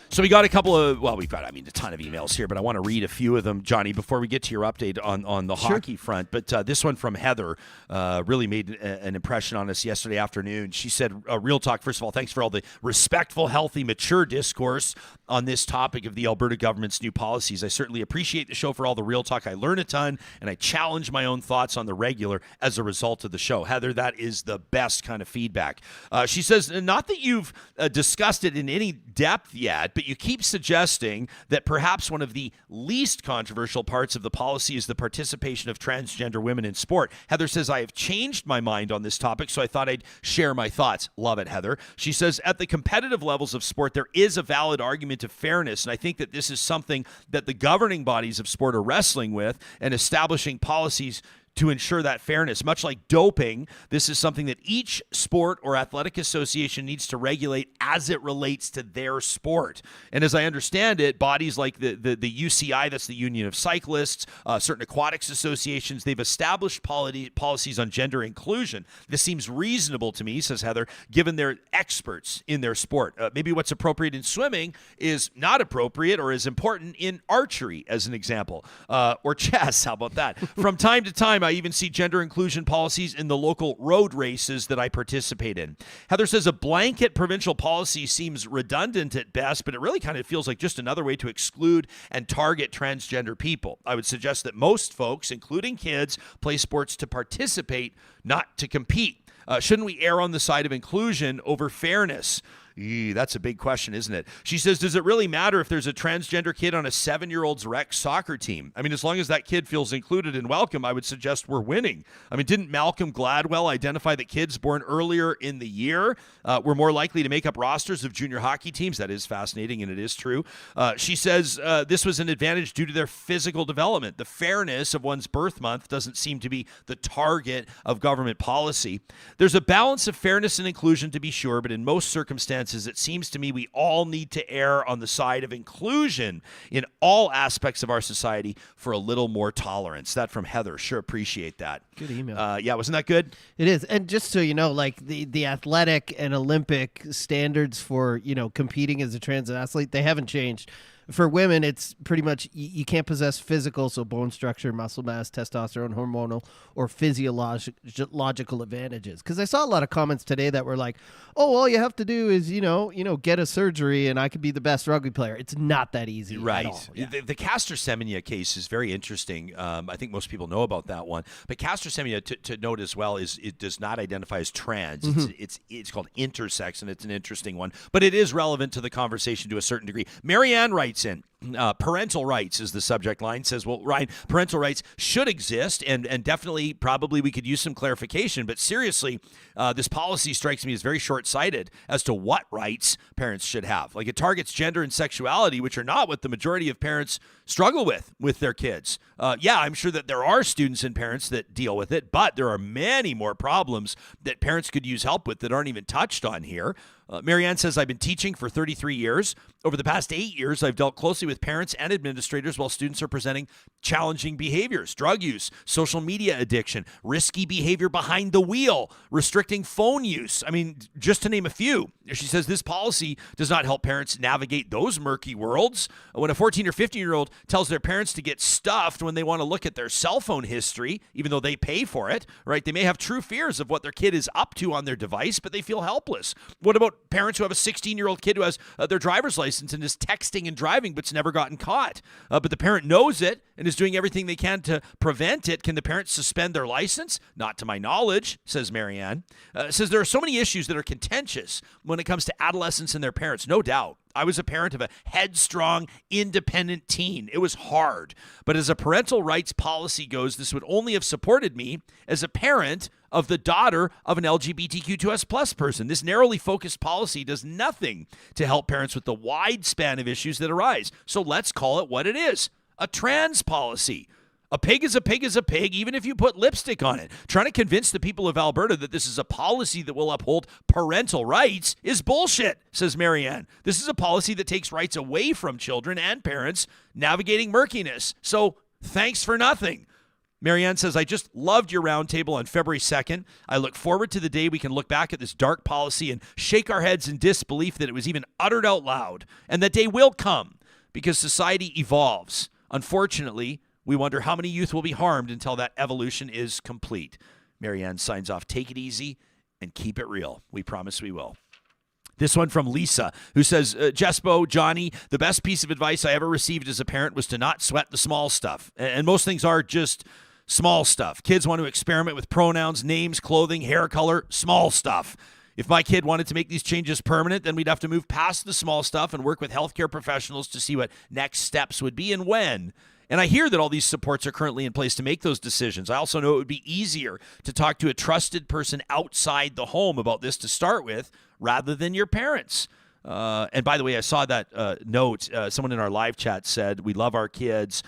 So we got a ton of emails here, but I want to read a few of them, Johnny, before we get to your update on the hockey front. But this one from Heather really made an impression on us yesterday afternoon. She said, real talk, first of all, thanks for all the respectful, healthy, mature discourse on this topic of the Alberta government's new policies. I certainly appreciate the show for all the real talk. I learn a ton, and I challenge my own thoughts on the regular as a result of the show. Heather, that is the best kind of feedback. She says, not that you've discussed it in any depth yet, but you keep suggesting that perhaps one of the least controversial parts of the policy is the participation of transgender women in sport. Heather says, I have changed my mind on this topic, so I thought I'd share my thoughts. Love it, Heather. She says, at the competitive levels of sport, there is a valid argument of fairness, and I think that this is something that the governing bodies of sport are wrestling with and establishing policies to ensure that fairness. Much like doping, this is something that each sport or athletic association needs to regulate as it relates to their sport. And as I understand it, bodies like the UCI, that's the Union of Cyclists, certain aquatics associations, they've established policies on gender inclusion. This seems reasonable to me, says Heather, given they're experts in their sport. Maybe what's appropriate in swimming is not appropriate or is important in archery, as an example, or chess. How about that? From time to time, I even see gender inclusion policies in the local road races that I participate in. Heather says a blanket provincial policy seems redundant at best, but it really kind of feels like just another way to exclude and target transgender people. I would suggest that most folks, including kids, play sports to participate, not to compete. Shouldn't we err on the side of inclusion over fairness? That's a big question, isn't it? She says, does it really matter if there's a transgender kid on a 7-year-old's rec soccer team? I mean, as long as that kid feels included and welcome, I would suggest we're winning. I mean, didn't Malcolm Gladwell identify that kids born earlier in the year were more likely to make up rosters of junior hockey teams? That is fascinating, and it is true. She says this was an advantage due to their physical development. The fairness of one's birth month doesn't seem to be the target of government policy. There's a balance of fairness and inclusion, to be sure, but in most circumstances, it seems to me we all need to err on the side of inclusion in all aspects of our society for a little more tolerance. That from Heather. Sure appreciate that. Good email. Yeah, wasn't that good? It is. And just so you know, like the athletic and Olympic standards for, competing as a trans athlete, they haven't changed. For women, it's pretty much you can't possess physical, so bone structure, muscle mass, testosterone, hormonal, or physiological advantages. Because I saw a lot of comments today that were like, "Oh, all you have to do is get a surgery, and I could be the best rugby player." It's not that easy, right? At all. Yeah. The Castor Semenya case is very interesting. I think most people know about that one. But Castor Semenya, to note as well, is it does not identify as trans. Mm-hmm. It's called intersex, and it's an interesting one. But it is relevant to the conversation to a certain degree. Marianne writes in, parental rights is the subject line, says, well, Ryan, parental rights should exist, and definitely probably we could use some clarification, but seriously, this policy strikes me as very short-sighted as to what rights parents should have. Like, it targets gender and sexuality, which are not what the majority of parents struggle with their kids. Yeah, I'm sure that there are students and parents that deal with it, but there are many more problems that parents could use help with that aren't even touched on here. Marianne says, I've been teaching for 33 years. Over the past 8 years, I've dealt closely with parents and administrators while students are presenting challenging behaviors, drug use, social media addiction, risky behavior behind the wheel, restricting phone use. I mean, just to name a few. She says this policy does not help parents navigate those murky worlds. When a 14 or 15-year-old tells their parents to get stuffed when they want to look at their cell phone history, even though they pay for it, right? They may have true fears of what their kid is up to on their device, but they feel helpless. What about parents who have a 16-year-old kid who has their driver's license and is texting and driving but's never gotten caught? But the parent knows it and is doing everything they can to prevent it. Can the parents suspend their license? Not to my knowledge, says Marianne. Says there are so many issues that are contentious when it comes to adolescents and their parents, no doubt. I was a parent of a headstrong, independent teen. It was hard. But as a parental rights policy goes, this would only have supported me as a parent of the daughter of an LGBTQ2S plus person. This narrowly focused policy does nothing to help parents with the wide span of issues that arise. So let's call it what it is, a trans policy. A pig is a pig is a pig, even if you put lipstick on it. Trying to convince the people of Alberta that this is a policy that will uphold parental rights is bullshit, says Marianne. This is a policy that takes rights away from children and parents navigating murkiness. So thanks for nothing. Marianne says, I just loved your roundtable on February 2nd. I look forward to the day we can look back at this dark policy and shake our heads in disbelief that it was even uttered out loud. And that day will come because society evolves. Unfortunately, we wonder how many youth will be harmed until that evolution is complete. Marianne signs off. Take it easy and keep it real. We promise we will. This one from Lisa, who says, Jespo, Johnny, the best piece of advice I ever received as a parent was to not sweat the small stuff. And most things are just small stuff. Kids want to experiment with pronouns, names, clothing, hair color, small stuff. If my kid wanted to make these changes permanent, then we'd have to move past the small stuff and work with healthcare professionals to see what next steps would be and when. And I hear that all these supports are currently in place to make those decisions. I also know it would be easier to talk to a trusted person outside the home about this to start with rather than your parents. And by the way, I saw that note. Someone in our live chat said, we love our kids.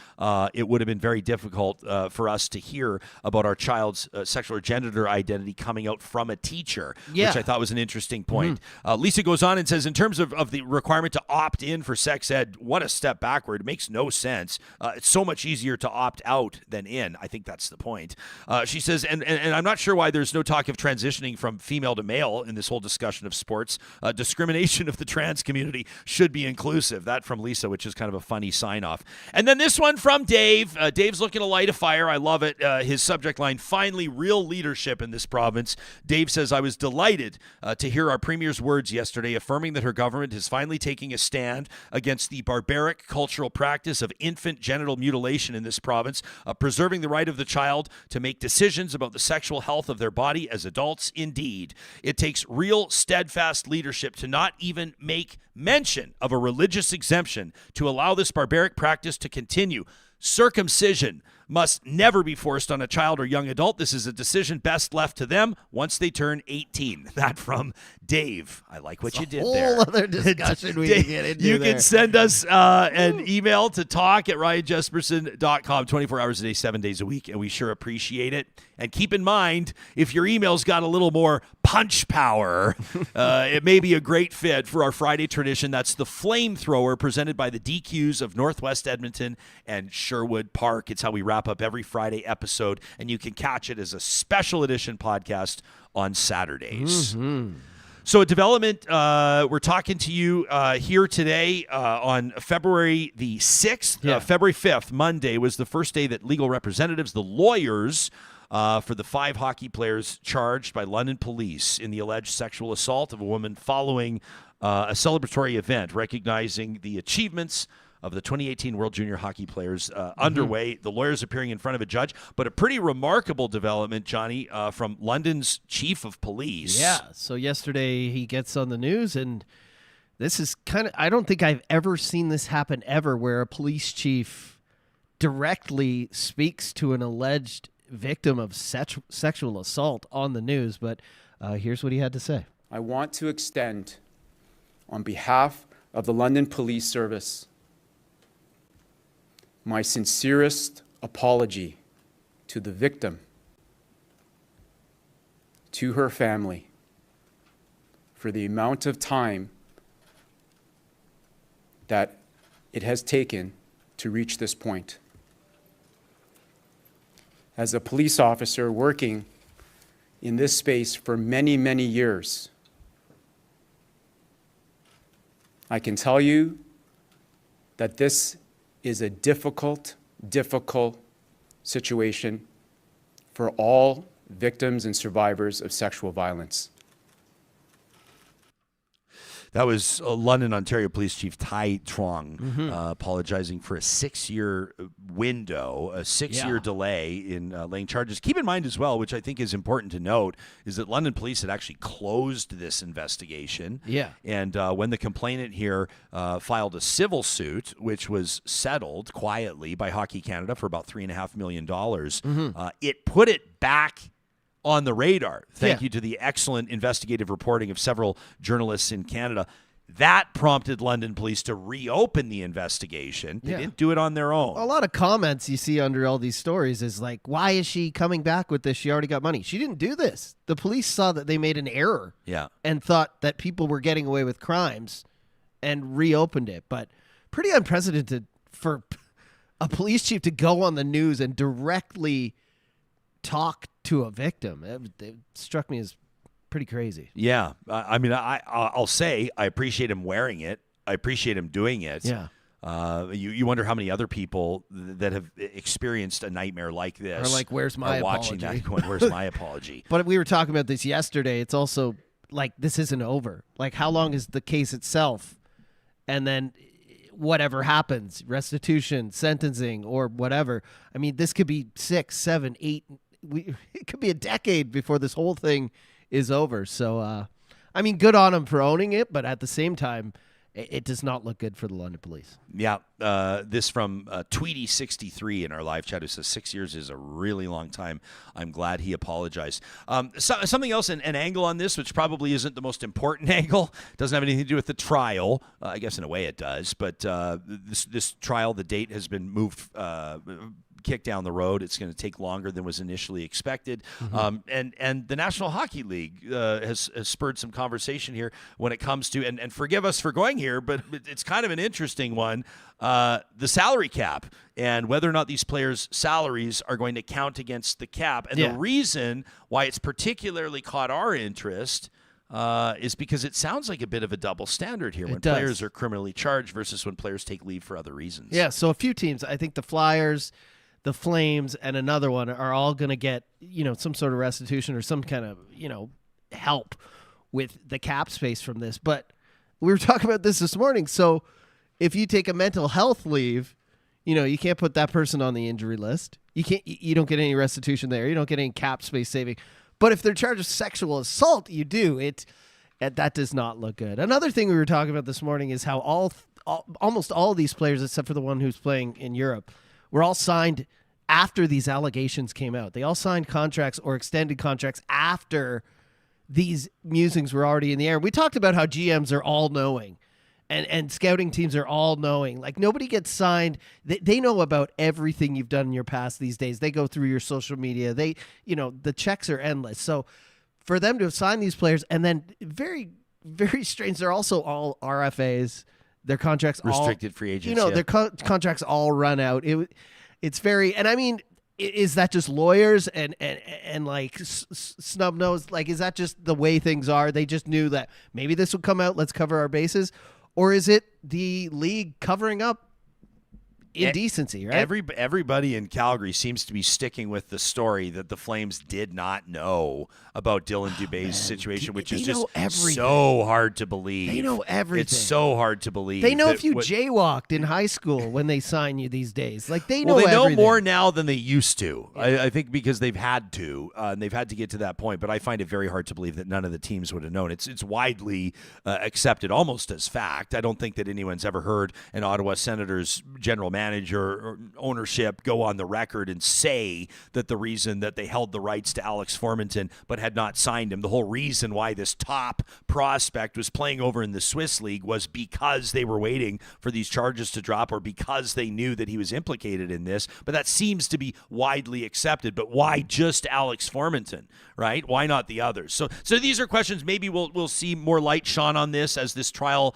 It would have been very difficult for us to hear about our child's sexual or gender identity coming out from a teacher, Yeah. which I thought was an interesting point. Lisa goes on and says, in terms of the requirement to opt in for sex ed, what a step backward. It makes no sense. It's so much easier to opt out than in. I think that's the point. She says, and I'm not sure why there's no talk of transitioning from female to male in this whole discussion of sports. Discrimination of the trans community should be inclusive. That from Lisa, which is kind of a funny sign off. And then this one from Dave. Dave's looking to light a fire. I love it. His subject line, finally real leadership in this province. Dave says, I was delighted to hear our premier's words yesterday affirming that her government is finally taking a stand against the barbaric cultural practice of infant genital mutilation in this province, preserving the right of the child to make decisions about the sexual health of their body as adults. Indeed, it takes real steadfast leadership to not even make mention of a religious exemption to allow this barbaric practice to continue. Circumcision must never be forced on a child or young adult. This is a decision best left to them once they turn 18. That from Dave. I like what you did there. Whole other discussion we can get into. You there. can send us an email to talk@ryanjesperson.com 24 hours a day, 7 days a week, and we sure appreciate it. And keep in mind, if your email's got a little more punch power, it may be a great fit for our Friday tradition. That's the Flamethrower, presented by the DQs of Northwest Edmonton and Sherwood Park. It's how we wrap up every Friday episode, and you can catch it as a special edition podcast on Saturdays. So a development, we're talking to you here today on February the 6th. Yeah. February 5th, Monday, was the first day that legal representatives, the lawyers for the 5 hockey players charged by London police in the alleged sexual assault of a woman following a celebratory event recognizing the achievements of the 2018 World Junior Hockey players underway. The lawyers appearing in front of a judge, but a pretty remarkable development, Johnny, from London's chief of police. Yeah. So yesterday he gets on the news, and this is kind of, I don't think I've ever seen this happen ever, where a police chief directly speaks to an alleged victim of sexual assault on the news. But here's what he had to say. I want to extend, on behalf of the London Police Service, my sincerest apology to the victim, to her family, for the amount of time that it has taken to reach this point. As a police officer working in this space for many, many years, I can tell you that this is a difficult situation for all victims and survivors of sexual violence. That was London, Ontario Police Chief Tai Truong apologizing for a 6-year window, a 6-year delay in laying charges. Keep in mind as well, which I think is important to note, is that London Police had actually closed this investigation. Yeah. And when the complainant here filed a civil suit, which was settled quietly by Hockey Canada for about $3.5 million, it put it back on the radar. Thank you to the excellent investigative reporting of several journalists in Canada. That prompted London Police to reopen the investigation. They didn't do it on their own. A lot of comments you see under all these stories is like, why is she coming back with this? She already got money. She didn't do this. The police saw that they made an error and thought that people were getting away with crimes and reopened it. But pretty unprecedented for a police chief to go on the news and directly talk to a victim. It struck me as pretty crazy. Yeah. I mean, I'll say I appreciate him wearing it. I appreciate him doing it. Yeah. You wonder how many other people that have experienced a nightmare like this are like, where's my watching apology? that going, where's my apology? But we were talking about this yesterday. It's also like, this isn't over. Like, how long is the case itself? And then whatever happens, restitution, sentencing, or whatever. I mean, this could be 6, 7, 8. It could be a decade before this whole thing is over. So, I mean, good on him for owning it, but at the same time, it does not look good for the London Police. Yeah, this from Tweety63 in our live chat, who says 6 years is a really long time. I'm glad he apologized. Something else, an angle on this, which probably isn't the most important angle, doesn't have anything to do with the trial. I guess in a way it does, but this trial, the date has been moved, kicked down the road. It's going to take longer than was initially expected. And the National Hockey League has spurred some conversation here when it comes to, and forgive us for going here, but it's kind of an interesting one, the salary cap and whether or not these players' salaries are going to count against the cap. And the reason why it's particularly caught our interest is because it sounds like a bit of a double standard here when players are criminally charged versus when players take leave for other reasons. Yeah, so a few teams, I think the Flyers, the Flames, and another one are all going to get, some sort of restitution or some kind of, help with the cap space from this. But we were talking about this morning. So if you take a mental health leave, you can't put that person on the injury list. You don't get any restitution there. You don't get any cap space saving. But if they're charged with sexual assault, you do. That does not look good. Another thing we were talking about this morning is how almost all of these players, except for the one who's playing in Europe, were all signed after these allegations came out. They all signed contracts or extended contracts after these musings were already in the air. We talked about how GMs are all knowing and scouting teams are all knowing. Like, nobody gets signed. They know about everything you've done in your past these days. They go through your social media. The checks are endless. So for them to have signed these players, and then very, very strange, they're also all RFAs. Their contracts restricted free agents. Their contracts all run out. It's very, and I mean, is that just lawyers and like snub nose? Like, is that just the way things are? They just knew that maybe this would come out. Let's cover our bases. Or is it the league covering up indecency, right? Everybody in Calgary seems to be sticking with the story that the Flames did not know about Dylan Dubé's situation, which is just so hard to believe. They know everything. It's so hard to believe. They know if you jaywalked in high school when they sign you these days. Like, they know everything. everything. Know more now than they used to. Yeah. I think because they've had to, and they've had to get to that point. But I find it very hard to believe that none of the teams would have known. It's widely accepted almost as fact. I don't think that anyone's ever heard an Ottawa Senators general manager or ownership go on the record and say that the reason that they held the rights to Alex Formenton but had not signed him, the whole reason why this top prospect was playing over in the Swiss League was because they were waiting for these charges to drop or because they knew that he was implicated in this. But that seems to be widely accepted. But why just Alex Formenton, right? Why not the others? So these are questions. Maybe we'll see more light shone on this as this trial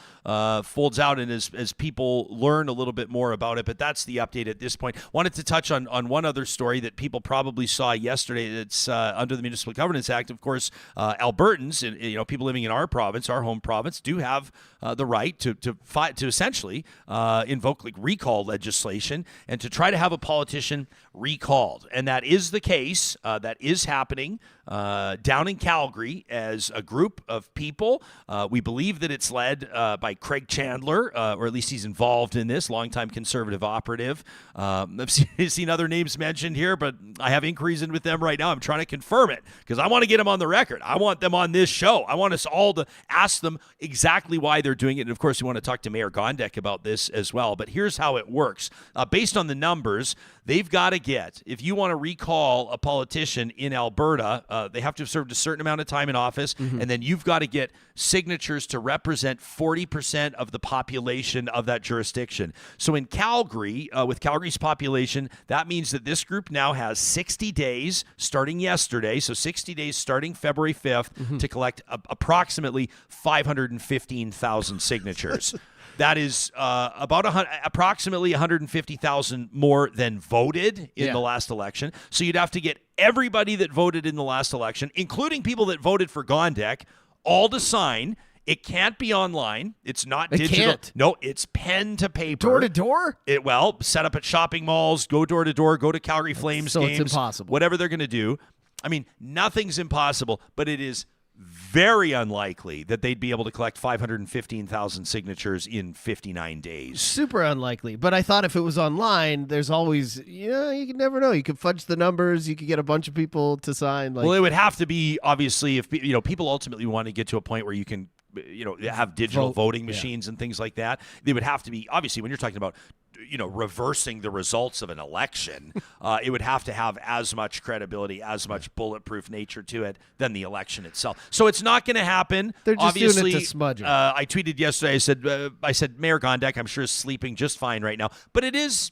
folds out and as people learn a little bit more about it. But that's the update at this point. Wanted to touch on one other story that people probably saw yesterday. It's under the Municipal Governance Act. Of course, Albertans and people living in our province, our home province, do have the right to essentially invoke like recall legislation and to try to have a politician recalled. And that is the case. That is happening down in Calgary as a group of people. We believe that it's led by Craig Chandler, or at least he's involved in this, longtime Conservative operative. I've seen other names mentioned here, but I have inquiries in with them right now. I'm trying to confirm it because I want to get them on the record. I want them on this show. I want us all to ask them exactly why they're doing it. And of course, we want to talk to Mayor Gondek about this as well. But here's how it works. Based on the numbers, they've got to get, if you want to recall a politician in Alberta, they have to have served a certain amount of time in office, and then you've got to get signatures to represent 40% of the population of that jurisdiction. So in Calgary, with Calgary's population, that means that this group now has 60 days starting yesterday, so 60 days starting February 5th to collect approximately 515,000 signatures. That is approximately 150,000 more than voted in the last election. So you'd have to get everybody that voted in the last election, including people that voted for Gondek, all to sign. It can't be online. It's not digital. No, it's pen to paper. Door to door? Set up at shopping malls, go door to door, go to Calgary Flames games. So it's impossible. Whatever they're going to do. I mean, nothing's impossible, but it is very unlikely that they'd be able to collect 515,000 signatures in 59 days. Super unlikely. But I thought if it was online, there's always, you could never know. You could fudge the numbers. You could get a bunch of people to sign. Well, it would have to be, obviously, if people ultimately want to get to a point where you can have digital voting yeah. machines and things like that. They would have to be, obviously, when you're talking about reversing the results of an election, it would have to have as much credibility, as much bulletproof nature to it than the election itself. So it's not going to happen. They're just obviously, doing it to smudge it. I tweeted yesterday. I said Mayor Gondek, I'm sure, is sleeping just fine right now, but it is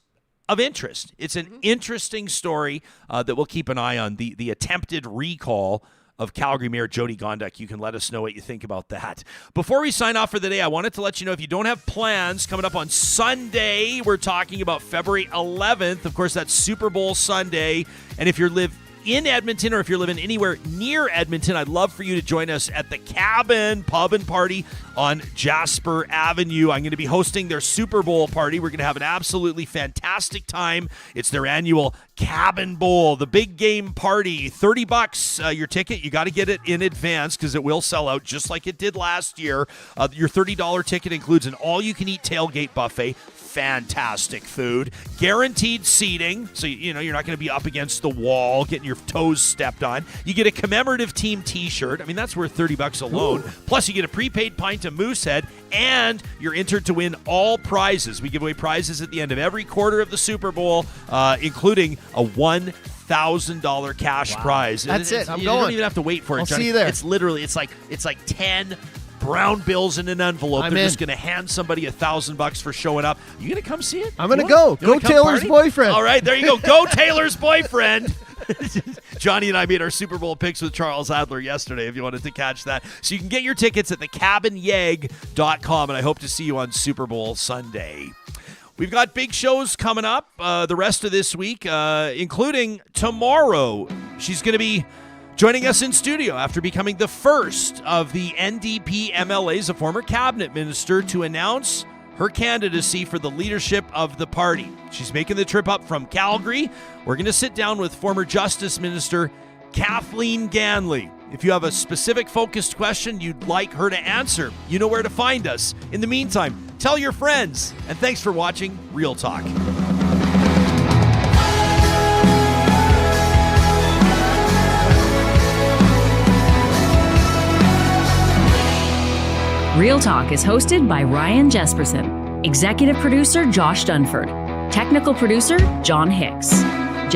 of interest. It's an interesting story that we'll keep an eye on. The attempted recall of Calgary Mayor Jyoti Gondek. You can let us know what you think about that. Before we sign off for the day, I wanted to let you know, if you don't have plans coming up on Sunday, we're talking about February 11th. Of course, that's Super Bowl Sunday. And if you live in Edmonton, or if you're living anywhere near Edmonton, I'd love for you to join us at the Cabin Pub and Party on Jasper Avenue. I'm going to be hosting their Super Bowl party. We're going to have an absolutely fantastic time. It's their annual Cabin Bowl, the big game party. $30 your ticket. You got to get it in advance because it will sell out just like it did last year. Your $30 ticket includes an all-you-can-eat tailgate buffet, fantastic food, guaranteed seating, so you're not going to be up against the wall getting your toes stepped on. You get a commemorative team t-shirt. I mean, that's worth $30 alone. Ooh. Plus you get a prepaid pint of Moosehead, and you're entered to win all prizes. We give away prizes at the end of every quarter of the Super Bowl, including a $1,000 cash prize. That's it. I'm you going. don't even have to wait for it, I'll Johnny. see you there. It's literally, it's like 10 brown bills in an envelope. I'm They're in. just going to hand somebody $1,000 for showing up. You going to come see it? I'm going to You go. want Go to come Taylor's party? boyfriend. All right, there you go. Go Taylor's boyfriend. Johnny and I made our Super Bowl picks with Charles Adler yesterday, if you wanted to catch that. So you can get your tickets at thecabinyeg.com, and I hope to see you on Super Bowl Sunday. We've got big shows coming up the rest of this week, including tomorrow. She's going to be joining us in studio after becoming the first of the NDP MLAs, a former cabinet minister, to announce her candidacy for the leadership of the party. She's making the trip up from Calgary. We're going to sit down with former Justice Minister Kathleen Ganley. If you have a specific focused question you'd like her to answer, you know where to find us. In the meantime, tell your friends. And thanks for watching Real Talk. Real Talk is hosted by Ryan Jesperson, executive producer Josh Dunford, technical producer John Hicks.